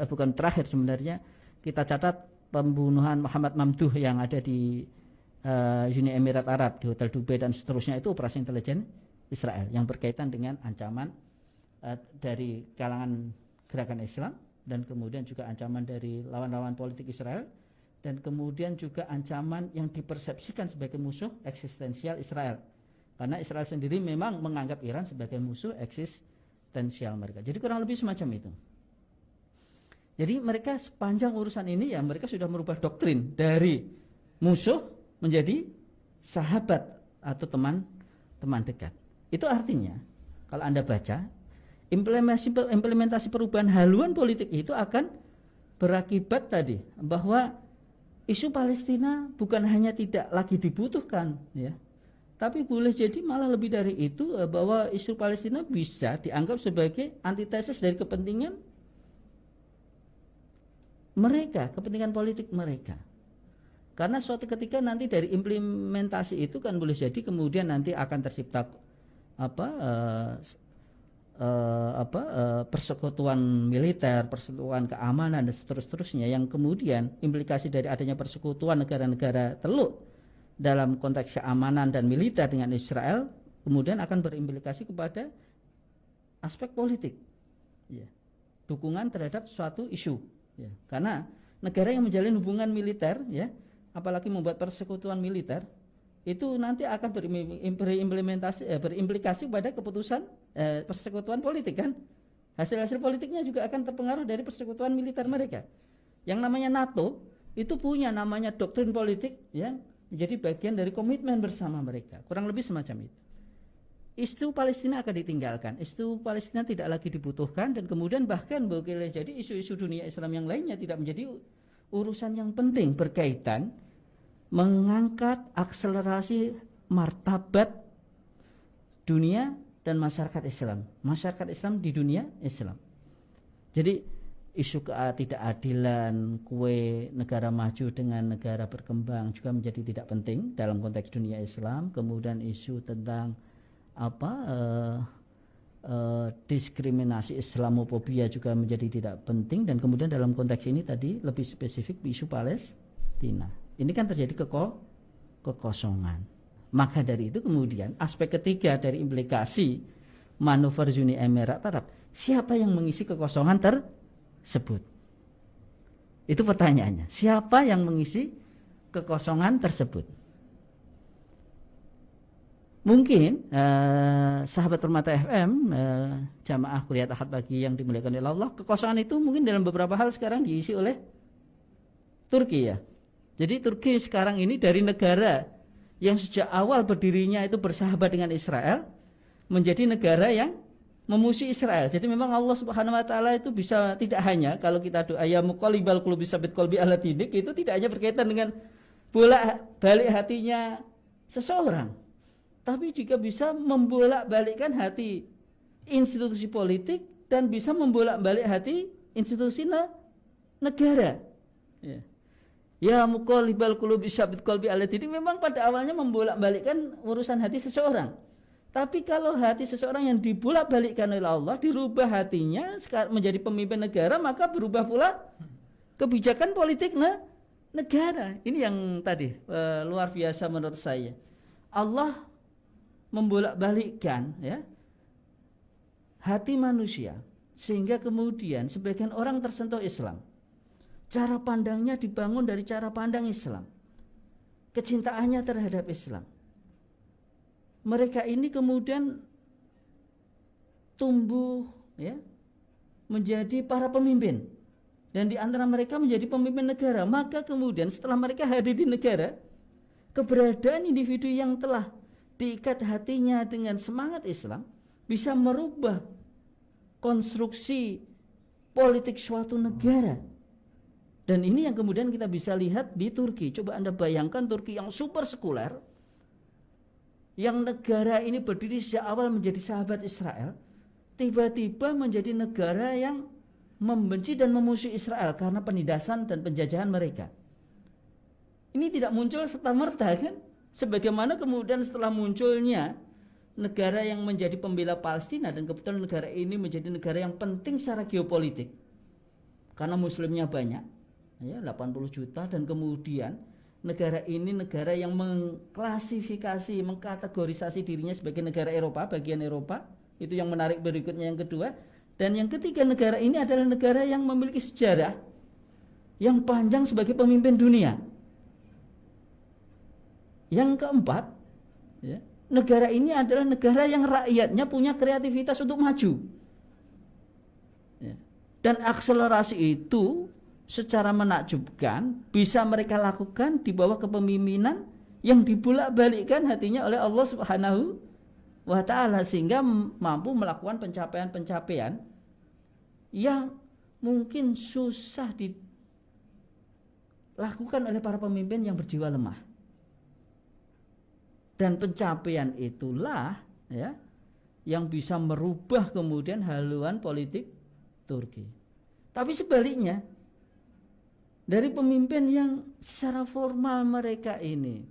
bukan terakhir sebenarnya, kita catat pembunuhan Muhammad Mamdouh yang ada di Uni Emirat Arab di Hotel Dubai dan seterusnya, itu operasi intelijen Israel yang berkaitan dengan ancaman dari kalangan gerakan Islam, dan kemudian juga ancaman dari lawan-lawan politik Israel, dan kemudian juga ancaman yang dipersepsikan sebagai musuh eksistensial Israel, karena Israel sendiri memang menganggap Iran sebagai musuh eksistensial mereka. Jadi kurang lebih semacam itu. Jadi mereka sepanjang urusan ini ya mereka sudah merubah doktrin dari musuh menjadi sahabat atau teman dekat. Itu artinya kalau Anda baca implementasi perubahan haluan politik itu akan berakibat tadi bahwa isu Palestina bukan hanya tidak lagi dibutuhkan ya, tapi boleh jadi malah lebih dari itu, bahwa isu Palestina bisa dianggap sebagai antitesis dari kepentingan mereka, kepentingan politik mereka. Karena suatu ketika nanti dari implementasi itu kan boleh jadi kemudian nanti akan tercipta persekutuan militer, persekutuan keamanan dan seterusnya, yang kemudian implikasi dari adanya persekutuan negara-negara Teluk dalam konteks keamanan dan militer dengan Israel kemudian akan berimplikasi kepada aspek politik ya, dukungan terhadap suatu isu ya. Karena negara yang menjalin hubungan militer ya, apalagi membuat persekutuan militer, itu nanti akan berimplikasi pada keputusan persekutuan politik kan. Hasil-hasil politiknya juga akan terpengaruh dari persekutuan militer mereka. Yang namanya NATO itu punya namanya doktrin politik yang menjadi bagian dari komitmen bersama mereka. Kurang lebih semacam itu. Isu Palestina akan ditinggalkan, isu Palestina tidak lagi dibutuhkan, dan kemudian bahkan boleh jadi isu-isu dunia Islam yang lainnya tidak menjadi urusan yang penting berkaitan mengangkat akselerasi martabat dunia dan masyarakat Islam di dunia Islam. Jadi isu ketidakadilan, kue negara maju dengan negara berkembang juga menjadi tidak penting dalam konteks dunia Islam. Kemudian isu tentang diskriminasi, Islamofobia juga menjadi tidak penting, dan kemudian dalam konteks ini tadi lebih spesifik isu Palestina. Ini kan terjadi kekosongan. Maka dari itu kemudian aspek ketiga dari implikasi manuver Uni Emirat Arab, siapa yang mengisi kekosongan tersebut? Itu pertanyaannya. Siapa yang mengisi kekosongan tersebut? Mungkin sahabat Permata FM, jamaah kuliah Ahad pagi yang dimuliakan oleh Allah, kekosongan itu mungkin dalam beberapa hal sekarang diisi oleh Turki ya. Jadi Turki sekarang ini dari negara yang sejak awal berdirinya itu bersahabat dengan Israel menjadi negara yang memusuhi Israel. Jadi memang Allah Subhanahu wa taala itu bisa tidak hanya kalau kita doa ya muqallibal qulubi tsabbit qalbi ala dinik, itu tidak hanya berkaitan dengan bolak-balik hatinya seseorang, tapi juga bisa membolak-balikkan hati institusi politik dan bisa membolak-balik hati institusi negara. Ya muqallibal qulubi tsabbit qalbi ala dinik memang pada awalnya membolak-balikkan urusan hati seseorang. Tapi kalau hati seseorang yang dibolak-balikkan oleh Allah, dirubah hatinya menjadi pemimpin negara, maka berubah pula kebijakan politik negara. Ini yang tadi luar biasa menurut saya. Allah membolak-balikkan ya hati manusia sehingga kemudian sebagian orang tersentuh Islam. Cara pandangnya dibangun dari cara pandang Islam. Kecintaannya terhadap Islam. Mereka ini kemudian tumbuh ya menjadi para pemimpin, dan di antara mereka menjadi pemimpin negara. Maka kemudian setelah mereka hadir di negara, keberadaan individu yang telah diikat hatinya dengan semangat Islam bisa merubah konstruksi politik suatu negara. Dan ini yang kemudian kita bisa lihat di Turki. Coba Anda bayangkan Turki yang super sekuler, yang negara ini berdiri sejak awal menjadi sahabat Israel, tiba-tiba menjadi negara yang membenci dan memusuhi Israel karena penindasan dan penjajahan mereka. Ini tidak muncul serta-merta kan? Sebagaimana kemudian setelah munculnya negara yang menjadi pembela Palestina, dan kebetulan negara ini menjadi negara yang penting secara geopolitik karena muslimnya banyak, ya 80 juta, dan kemudian negara ini negara yang mengklasifikasi, mengkategorisasi dirinya sebagai negara Eropa, bagian Eropa. Itu yang menarik berikutnya, yang kedua. Dan yang ketiga, negara ini adalah negara yang memiliki sejarah yang panjang sebagai pemimpin dunia. Yang keempat, ya, negara ini adalah negara yang rakyatnya punya kreativitas untuk maju, ya. Dan akselerasi itu secara menakjubkan bisa mereka lakukan di bawah kepemimpinan yang dibolak-balikkan hatinya oleh Allah Subhanahu wa ta'ala, sehingga mampu melakukan pencapaian-pencapaian yang mungkin susah dilakukan oleh para pemimpin yang berjiwa lemah. Dan pencapaian itulah ya yang bisa merubah kemudian haluan politik Turki. Tapi sebaliknya, dari pemimpin yang secara formal mereka ini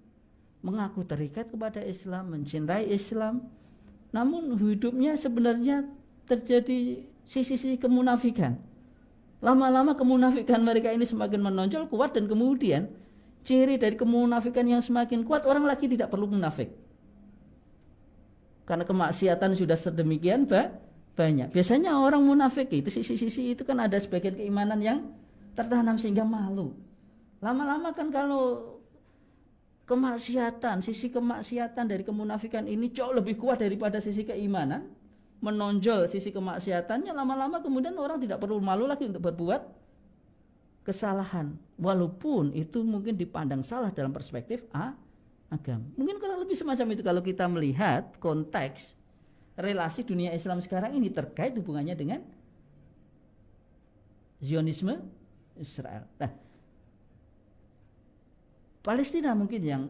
mengaku terikat kepada Islam, mencintai Islam, namun hidupnya sebenarnya terjadi sisi-sisi kemunafikan. Lama-lama kemunafikan mereka ini semakin menonjol, kuat, dan kemudian ciri dari kemunafikan yang semakin kuat, orang lagi tidak perlu munafik karena kemaksiatan sudah sedemikian banyak. Biasanya orang munafik itu sisi-sisi itu kan ada sebagian keimanan yang tertanam sehingga malu. Lama-lama kan kalau kemaksiatan, sisi kemaksiatan dari kemunafikan ini jauh lebih kuat daripada sisi keimanan, menonjol sisi kemaksiatannya, lama-lama kemudian orang tidak perlu malu lagi untuk berbuat kesalahan, walaupun itu mungkin dipandang salah dalam perspektif agama. Mungkin kurang lebih semacam itu kalau kita melihat konteks relasi dunia Islam sekarang ini terkait hubungannya dengan Zionisme Israel. Nah, Palestina mungkin yang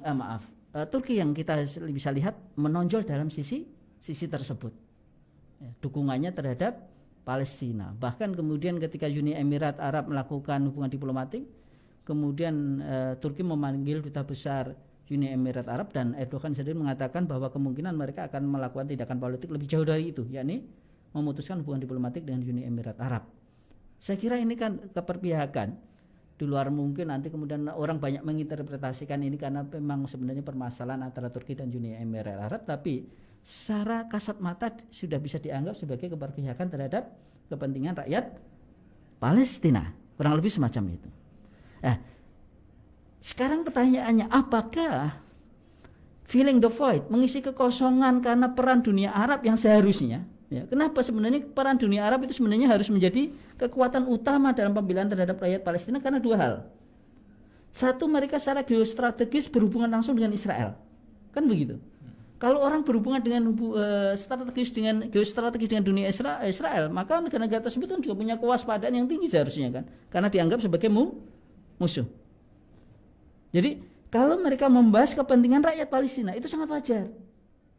Turki yang kita bisa lihat menonjol dalam sisi tersebut, ya, dukungannya terhadap Palestina. Bahkan kemudian ketika Uni Emirat Arab melakukan hubungan diplomatik, kemudian Turki memanggil duta besar Uni Emirat Arab, dan Erdogan sendiri mengatakan bahwa kemungkinan mereka akan melakukan tindakan politik lebih jauh dari itu, yakni memutuskan hubungan diplomatik dengan Uni Emirat Arab. Saya kira ini kan keperpihakan. Di luar mungkin nanti kemudian orang banyak menginterpretasikan ini karena memang sebenarnya permasalahan antara Turki dan Uni Emirat Arab, tapi secara kasat mata sudah bisa dianggap sebagai keberpihakan terhadap kepentingan rakyat Palestina, kurang lebih semacam itu. Nah, sekarang pertanyaannya, apakah filling the void, mengisi kekosongan karena peran dunia Arab yang seharusnya, ya, kenapa sebenarnya peran dunia Arab itu sebenarnya harus menjadi kekuatan utama dalam pembelaan terhadap rakyat Palestina? Karena dua hal. Satu, mereka secara geostrategis berhubungan langsung dengan Israel, kan begitu. Kalau orang berhubungan dengan geostrategis dengan dunia Israel, maka negara-negara tersebut kan juga punya kewaspadaan yang tinggi seharusnya kan, karena dianggap sebagai musuh. Jadi kalau mereka membahas kepentingan rakyat Palestina itu sangat wajar,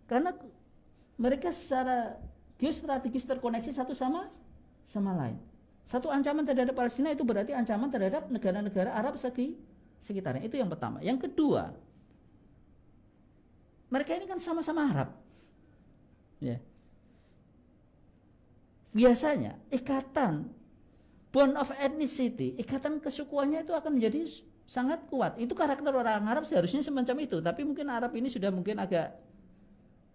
karena mereka secara geostrategis terkoneksi satu sama lain. Satu ancaman terhadap Palestina itu berarti ancaman terhadap negara-negara Arab sekitarnya. Itu yang pertama. Yang kedua, mereka ini kan sama-sama Arab, ya. Biasanya ikatan bond of ethnicity, ikatan kesukuannya itu akan menjadi sangat kuat. Itu karakter orang Arab seharusnya semacam itu. Tapi mungkin Arab ini sudah mungkin agak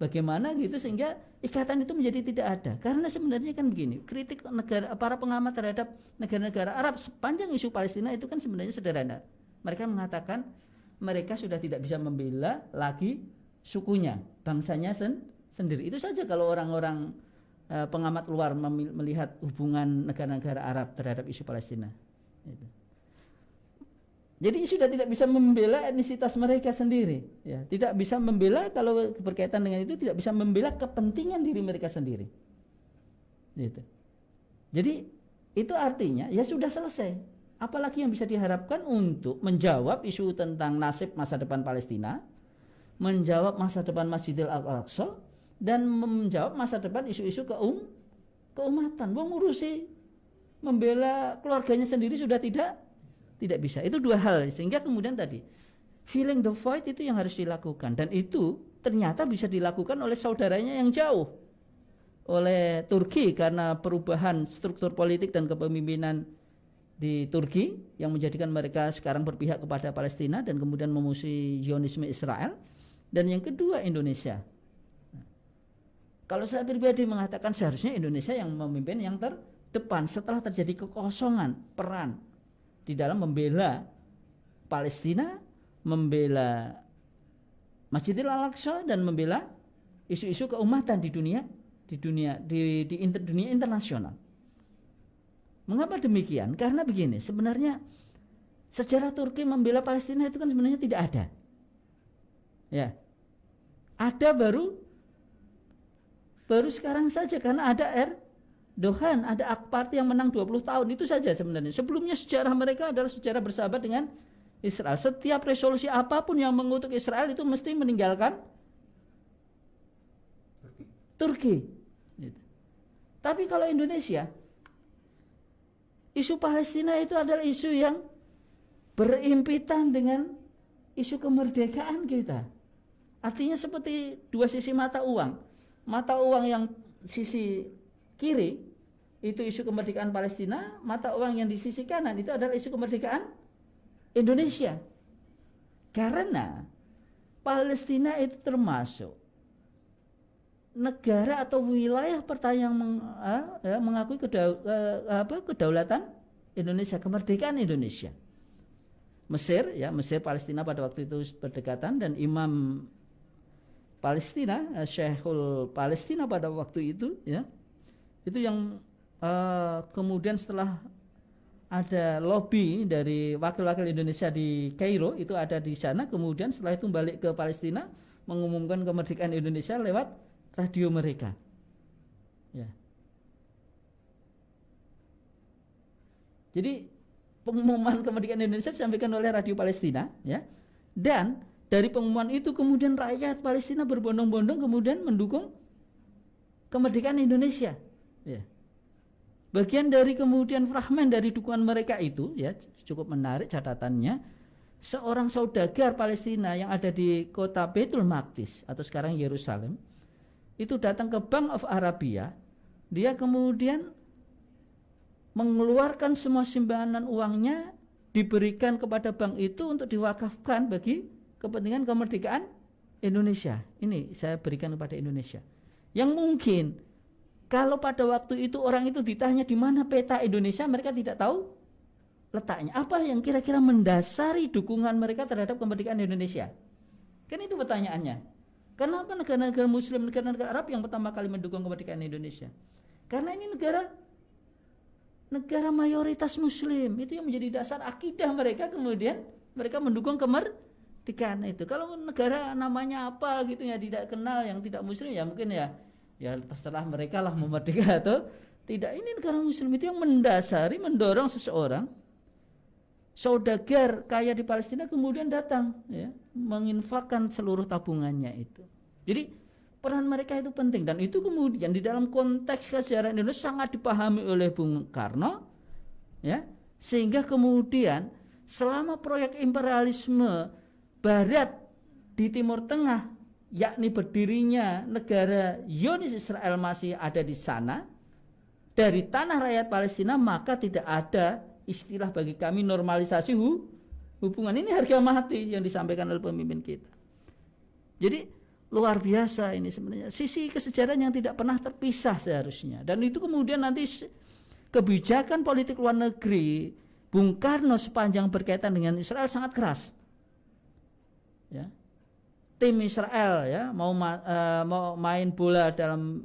bagaimana gitu, sehingga ikatan itu menjadi tidak ada. Karena sebenarnya kan begini, kritik para pengamat terhadap negara-negara Arab sepanjang isu Palestina itu kan sebenarnya sederhana. Mereka mengatakan mereka sudah tidak bisa membela lagi sukunya, bangsanya sendiri. Itu saja kalau orang-orang pengamat luar melihat hubungan negara-negara Arab terhadap isu Palestina. Itu. Jadi sudah tidak bisa membela etnisitas mereka sendiri, ya. Tidak bisa membela, kalau berkaitan dengan itu tidak bisa membela kepentingan diri mereka sendiri. Gitu. Jadi itu artinya ya sudah selesai. Apalagi yang bisa diharapkan untuk menjawab isu tentang nasib masa depan Palestina, menjawab masa depan Masjidil Aqsa, dan menjawab masa depan isu-isu keumatan. Wong ngurusi membela keluarganya sendiri sudah tidak bisa. Itu dua hal, sehingga kemudian tadi filling the void itu yang harus dilakukan, dan itu ternyata bisa dilakukan oleh saudaranya yang jauh, oleh Turki, karena perubahan struktur politik dan kepemimpinan di Turki yang menjadikan mereka sekarang berpihak kepada Palestina dan kemudian memusuhi Zionisme Israel. Dan yang kedua Indonesia. Kalau saya pribadi mengatakan seharusnya Indonesia yang memimpin yang terdepan setelah terjadi kekosongan peran di dalam membela Palestina, membela Masjidil Al-Aqsa, dan membela isu-isu keumatan di dunia internasional. Mengapa demikian? Karena begini, sebenarnya sejarah Turki membela Palestina itu kan sebenarnya tidak ada. Ya. Ada baru sekarang saja, karena ada Erdogan, ada AK Parti yang menang 20 tahun, itu saja sebenarnya. Sebelumnya sejarah mereka adalah sejarah bersahabat dengan Israel. Setiap resolusi apapun yang mengutuk Israel itu mesti meninggalkan Turki. Gitu. Tapi kalau Indonesia, isu Palestina itu adalah isu yang berimpitan dengan isu kemerdekaan kita. Artinya seperti dua sisi mata uang. Mata uang yang sisi kiri itu isu kemerdekaan Palestina, mata uang yang di sisi kanan itu adalah isu kemerdekaan Indonesia. Karena Palestina itu termasuk negara atau wilayah pertama yang mengakui kedaulatan Indonesia, kemerdekaan Indonesia. Mesir, ya, Mesir Palestina pada waktu itu berdekatan, dan Imam Palestina, Syekhul Palestina pada waktu itu, ya, itu yang kemudian setelah ada lobby dari wakil-wakil Indonesia di Kairo, itu ada di sana, kemudian setelah itu balik ke Palestina mengumumkan kemerdekaan Indonesia lewat radio mereka. Ya. Jadi pengumuman kemerdekaan Indonesia disampaikan oleh radio Palestina, ya, dan dari pengumuman itu kemudian rakyat Palestina berbondong-bondong kemudian mendukung kemerdekaan Indonesia. Ya. Bagian dari kemudian fragmen dari dukungan mereka itu, ya, cukup menarik catatannya. Seorang saudagar Palestina yang ada di kota Baitul Maqdis atau sekarang Yerusalem itu datang ke Bank of Arabia. Dia kemudian mengeluarkan semua simpanan uangnya, diberikan kepada bank itu untuk diwakafkan bagi kepentingan kemerdekaan Indonesia. Ini saya berikan kepada Indonesia. Yang mungkin kalau pada waktu itu orang itu ditanya di mana peta Indonesia, mereka tidak tahu letaknya. Apa yang kira-kira mendasari dukungan mereka terhadap kemerdekaan Indonesia? Kan itu pertanyaannya. Kenapa negara-negara Muslim, negara-negara Arab yang pertama kali mendukung kemerdekaan Indonesia? Karena ini negara mayoritas Muslim. Itu yang menjadi dasar akidah mereka, kemudian mereka mendukung kemerdekaan itu. Kalau negara namanya apa gitu ya, tidak kenal, yang tidak Muslim, ya mungkin ya terserah mereka lah mau merdeka atau tidak. Ini negara Muslim itu yang mendasari, mendorong seseorang saudagar kaya di Palestina kemudian datang, ya, menginfakkan seluruh tabungannya itu. Jadi peran mereka itu penting, dan itu kemudian di dalam konteks sejarah Indonesia sangat dipahami oleh Bung Karno, ya, sehingga kemudian selama proyek imperialisme Barat di Timur Tengah, yakni berdirinya negara Zionis Israel masih ada di sana, dari tanah rakyat Palestina, maka tidak ada istilah bagi kami normalisasi hubungan. Ini harga mati yang disampaikan oleh pemimpin kita. Jadi luar biasa ini sebenarnya sisi kesejarahan yang tidak pernah terpisah seharusnya. Dan itu kemudian nanti kebijakan politik luar negeri Bung Karno sepanjang berkaitan dengan Israel sangat keras, ya. tim Israel ya mau main bola dalam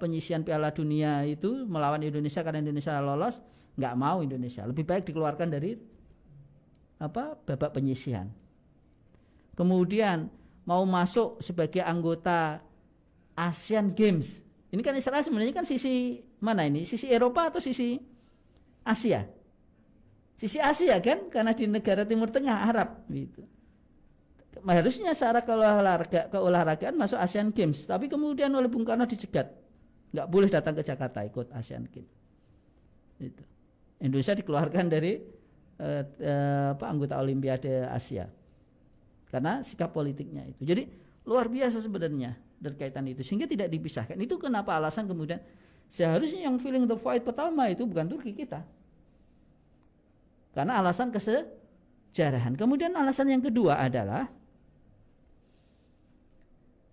penyisian Piala Dunia itu melawan Indonesia karena Indonesia lolos, nggak mau Indonesia, lebih baik dikeluarkan dari babak penyisian. Kemudian mau masuk sebagai anggota Asian Games. Ini kan Israel sebenarnya kan sisi mana ini? Sisi Eropa atau sisi Asia? Sisi Asia kan, karena di negara Timur Tengah Arab gitu. Harusnya secara keolahragaan masuk Asian Games, tapi kemudian oleh Bung Karno dicegat, nggak boleh datang ke Jakarta ikut Asian Games. Gitu. Indonesia dikeluarkan dari anggota Olimpiade Asia karena sikap politiknya itu. Jadi luar biasa sebenarnya berkaitan itu, sehingga tidak dipisahkan. Itu kenapa alasan kemudian seharusnya yang feeling the void pertama itu bukan Turki, kita. Karena alasan kesejarahan. Kemudian alasan yang kedua adalah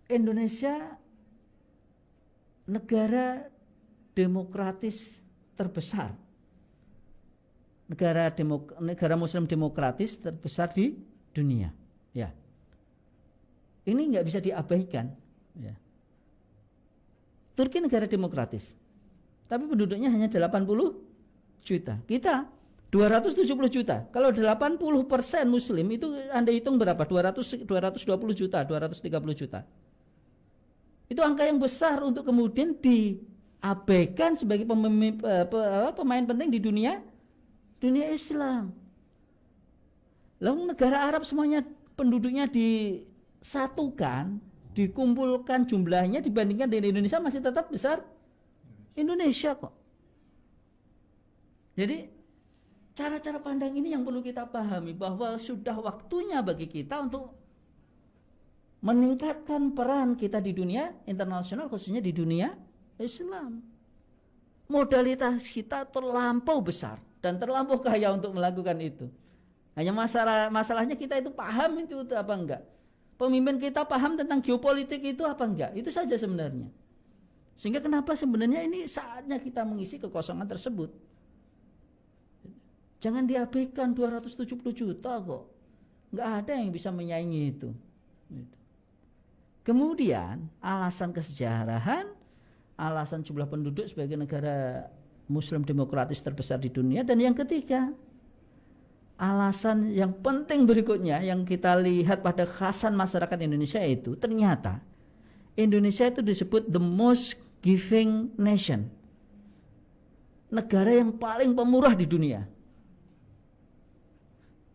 Indonesia negara demokratis terbesar. Negara Muslim demokratis terbesar di dunia. Ya. Ini nggak bisa diabaikan. Ya. Turki negara demokratis, tapi penduduknya hanya 80 juta. Kita 270 juta. Kalau 80% Muslim itu Anda hitung berapa? 220 juta, 230 juta. Itu angka yang besar untuk kemudian diabaikan sebagai pemain penting di dunia Islam. Lalu negara Arab semuanya penduduknya disatukan, dikumpulkan jumlahnya dibandingkan dengan Indonesia masih tetap besar Indonesia kok. Jadi cara-cara pandang ini yang perlu kita pahami, bahwa sudah waktunya bagi kita untuk meningkatkan peran kita di dunia internasional, khususnya di dunia Islam. Modalitas kita terlampau besar dan terlampau kaya untuk melakukan itu. Hanya masalahnya kita itu paham itu apa enggak. Pemimpin kita paham tentang geopolitik itu apa enggak. Itu saja sebenarnya. Sehingga kenapa sebenarnya ini saatnya kita mengisi kekosongan tersebut. Jangan diabaikan 270 juta kok. Enggak ada yang bisa menyaingi itu. Kemudian alasan kesejarahan, alasan jumlah penduduk sebagai negara Muslim demokratis terbesar di dunia, dan yang ketiga, alasan yang penting berikutnya yang kita lihat pada khasan masyarakat Indonesia itu, ternyata Indonesia itu disebut the most giving nation, negara yang paling pemurah di dunia.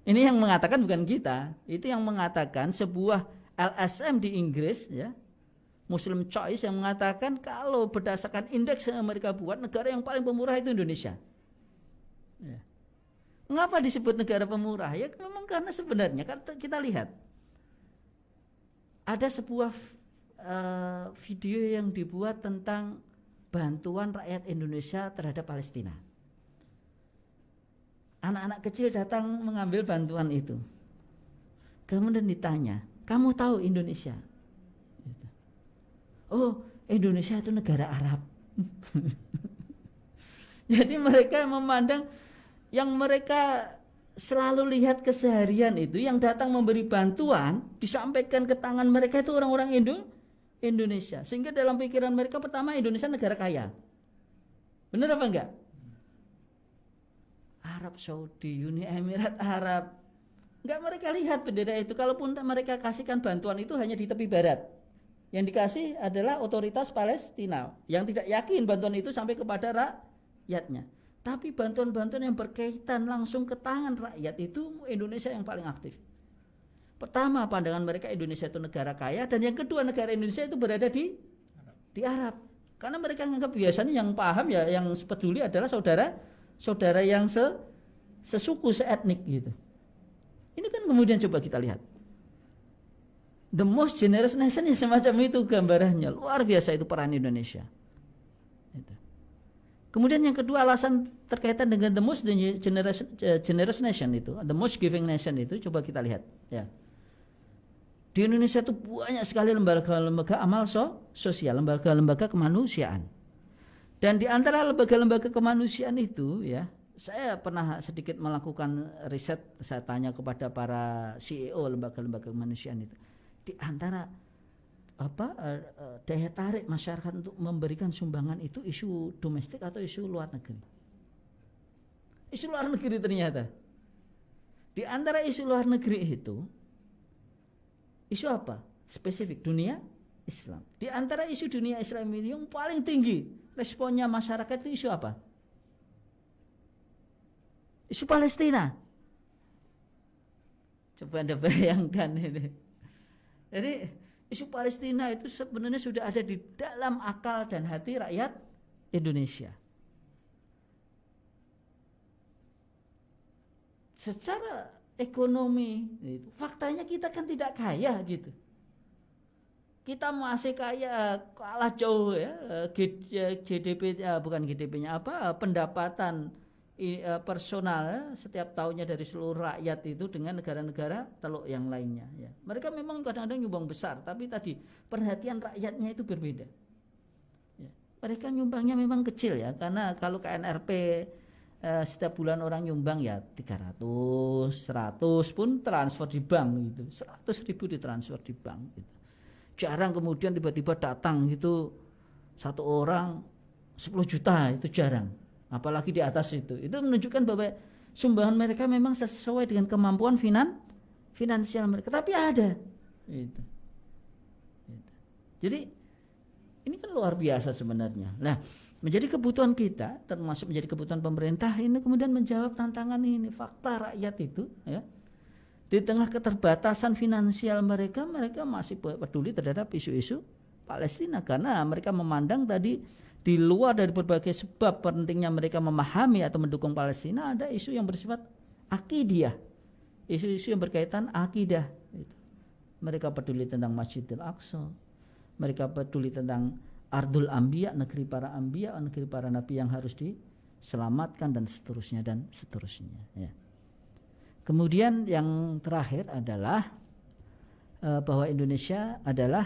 Ini yang mengatakan bukan kita, itu yang mengatakan sebuah LSM di Inggris, ya, Muslim Choice, yang mengatakan kalau berdasarkan indeks yang mereka buat, negara yang paling pemurah itu Indonesia. Ya. Mengapa disebut negara pemurah? Ya memang karena sebenarnya kita lihat ada sebuah video yang dibuat tentang bantuan rakyat Indonesia terhadap Palestina. Anak-anak kecil datang mengambil bantuan itu. Kemudian ditanya, kamu tahu Indonesia? Oh, Indonesia itu negara Arab. Jadi mereka memandang yang mereka selalu lihat keseharian itu, yang datang memberi bantuan disampaikan ke tangan mereka itu orang-orang Indonesia. Sehingga dalam pikiran mereka pertama Indonesia negara kaya. Benar apa enggak? Arab Saudi, Uni Emirat Arab. Enggak mereka lihat bendera itu. Kalaupun mereka kasihkan bantuan itu hanya di tepi barat. Yang dikasih adalah otoritas Palestina yang tidak yakin bantuan itu sampai kepada rakyatnya. Tapi bantuan-bantuan yang berkaitan langsung ke tangan rakyat itu Indonesia yang paling aktif. Pertama, pandangan mereka Indonesia itu negara kaya, dan yang kedua negara Indonesia itu berada di Arab. Karena mereka menganggap biasanya yang paham ya, yang peduli adalah saudara yang sesuku, seetnik gitu. Ini kan kemudian coba kita lihat. The most generous nation ya semacam itu gambarannya. Luar biasa itu peran Indonesia. Itu. Kemudian yang kedua alasan terkaitan dengan the most generous nation itu, the most giving nation itu, coba kita lihat. Ya. Di Indonesia itu banyak sekali lembaga-lembaga amal sosial, lembaga-lembaga kemanusiaan. Dan di antara lembaga-lembaga kemanusiaan itu, ya, saya pernah sedikit melakukan riset, saya tanya kepada para CEO lembaga-lembaga kemanusiaan itu. Di di antara daya tarik masyarakat untuk memberikan sumbangan itu isu domestik atau isu luar negeri. Isu luar negeri ternyata. Di antara isu luar negeri itu, isu apa? Spesifik dunia Islam. Di antara isu dunia Islam ini yang paling tinggi responnya masyarakat itu isu apa? Isu Palestina. Coba Anda bayangkan ini. Jadi isu Palestina itu sebenarnya sudah ada di dalam akal dan hati rakyat Indonesia. Secara ekonomi, faktanya kita kan tidak kaya gitu. Kita masih kaya, kalah jauh ya, GDP bukan GDP-nya pendapatan personal ya, setiap tahunnya dari seluruh rakyat itu dengan negara-negara teluk yang lainnya ya. Mereka memang kadang-kadang nyumbang besar, tapi tadi perhatian rakyatnya itu berbeda ya. Mereka nyumbangnya memang kecil ya, karena kalau KNRP setiap bulan orang nyumbang ya 300, 100 pun transfer di bank gitu, 100.000 ditransfer di bank gitu. Jarang kemudian tiba-tiba datang gitu satu orang 10 juta, itu jarang. Apalagi di atas itu menunjukkan bahwa sumbangan mereka memang sesuai dengan kemampuan finansial mereka, tapi ada gitu. Jadi ini kan luar biasa sebenarnya. Nah, menjadi kebutuhan kita, termasuk menjadi kebutuhan pemerintah ini kemudian menjawab tantangan ini. Fakta rakyat itu ya, di tengah keterbatasan finansial mereka masih peduli terhadap isu-isu Palestina, karena mereka memandang tadi di luar dari berbagai sebab pentingnya mereka memahami atau mendukung Palestina, ada isu yang bersifat akidiyah, isu-isu yang berkaitan akidah. Mereka peduli tentang Masjidil Aqsa, mereka peduli tentang Ardul Anbiya, negeri para Anbiya, negeri para Nabi yang harus diselamatkan dan seterusnya ya. Kemudian yang terakhir adalah bahwa Indonesia adalah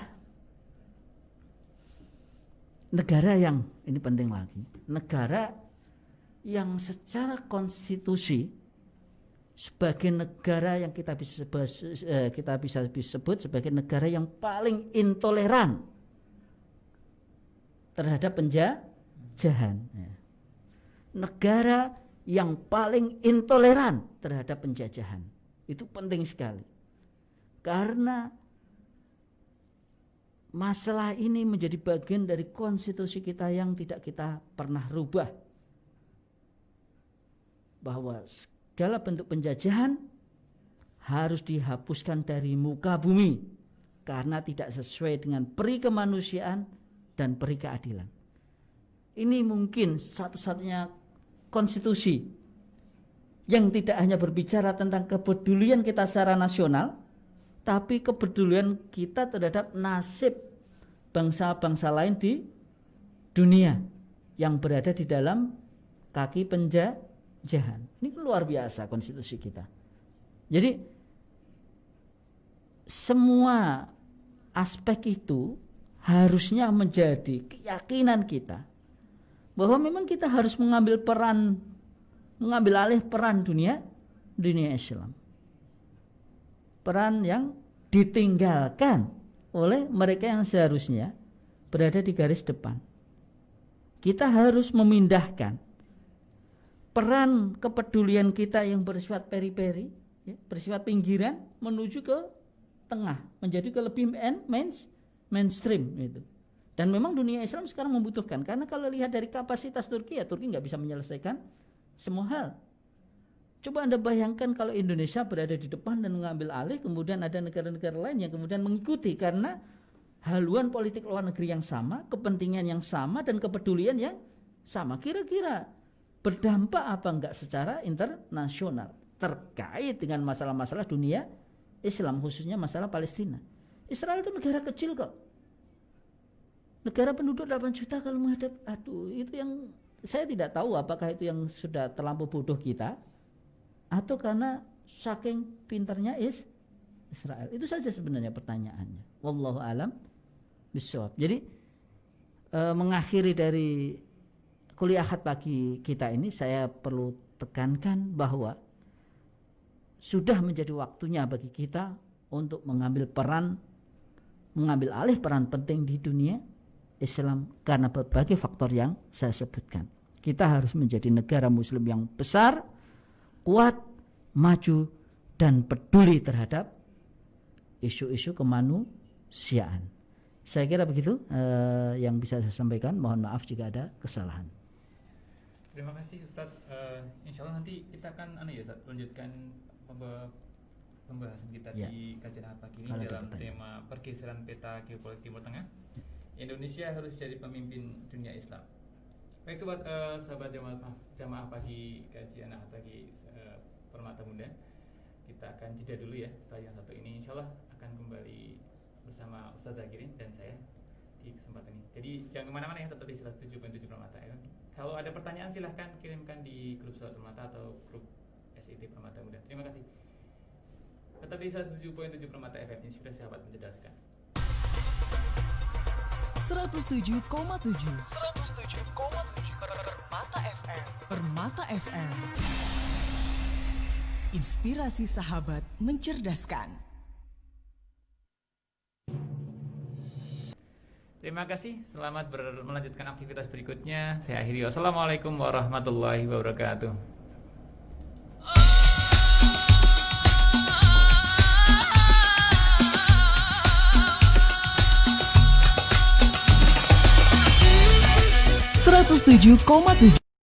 negara yang, ini penting lagi, negara yang secara konstitusi sebagai negara yang kita bisa sebut sebagai negara yang paling intoleran terhadap penjajahan. Negara yang paling intoleran terhadap penjajahan. Itu penting sekali. Karena masalah ini menjadi bagian dari konstitusi kita yang tidak kita pernah rubah. Bahwa segala bentuk penjajahan harus dihapuskan dari muka bumi karena tidak sesuai dengan peri kemanusiaan dan peri keadilan. Ini mungkin satu-satunya konstitusi yang tidak hanya berbicara tentang kepedulian kita secara nasional, tapi kepedulian kita terhadap nasib bangsa-bangsa lain di dunia yang berada di dalam kaki penjajahan. Ini luar biasa konstitusi kita. Jadi semua aspek itu harusnya menjadi keyakinan kita bahwa memang kita harus mengambil alih peran dunia Islam. Peran yang ditinggalkan oleh mereka yang seharusnya berada di garis depan. Kita harus memindahkan peran kepedulian kita yang bersifat periferi, ya, bersifat pinggiran menuju ke tengah, menjadi ke lebih mainstream itu. Dan memang dunia Islam sekarang membutuhkan, karena kalau lihat dari kapasitas Turki, ya Turki nggak bisa menyelesaikan semua hal. Coba Anda bayangkan kalau Indonesia berada di depan dan mengambil alih, kemudian ada negara-negara lain yang kemudian mengikuti karena haluan politik luar negeri yang sama, kepentingan yang sama, dan kepedulian yang sama. Kira-kira berdampak apa enggak secara internasional terkait dengan masalah-masalah dunia Islam, khususnya masalah Palestina. Israel itu negara kecil kok. Negara penduduk 8 juta kalau menghadap, itu yang saya tidak tahu apakah itu yang sudah terlampau bodoh kita, atau karena saking pinternya Israel. Itu saja sebenarnya pertanyaannya. Wallahu alam bishawab. Jadi mengakhiri dari kuliah ahad pagi kita ini, saya perlu tekankan bahwa sudah menjadi waktunya bagi kita untuk mengambil peran mengambil alih peran penting di dunia Islam karena berbagai faktor yang saya sebutkan. Kita harus menjadi negara muslim yang besar, kuat, maju, dan peduli terhadap isu-isu kemanusiaan. Saya kira begitu yang bisa saya sampaikan. Mohon maaf jika ada kesalahan. Terima kasih Ustadz. Insya Allah nanti kita akan Ustadz, lanjutkan pembahasan kita di kajian pagi ini dalam tema pergeseran peta geopolitik Timur Tengah. Indonesia harus jadi pemimpin dunia Islam. Baik sahabat jamaah pagi kajian pagi Permata Muda, kita akan jeda dulu ya. Setelah yang satu ini insya Allah akan kembali bersama Ustaz Zakirin dan saya di kesempatan ini. Jadi jangan kemana-mana ya, tetap di 107.7 Permata FM. Kalau ada pertanyaan silahkan kirimkan di grup Sobat Permata atau grup SIT Permata Muda. Terima kasih. Tetap di 107.7 Permata FM, ini sudah sahabat mencerdaskan. 107,7 Permata FM. Permata FM. Inspirasi sahabat mencerdaskan. Terima kasih, selamat melanjutkan aktivitas berikutnya. Saya akhiri. Wassalamualaikum warahmatullahi wabarakatuh. Seratus 107,7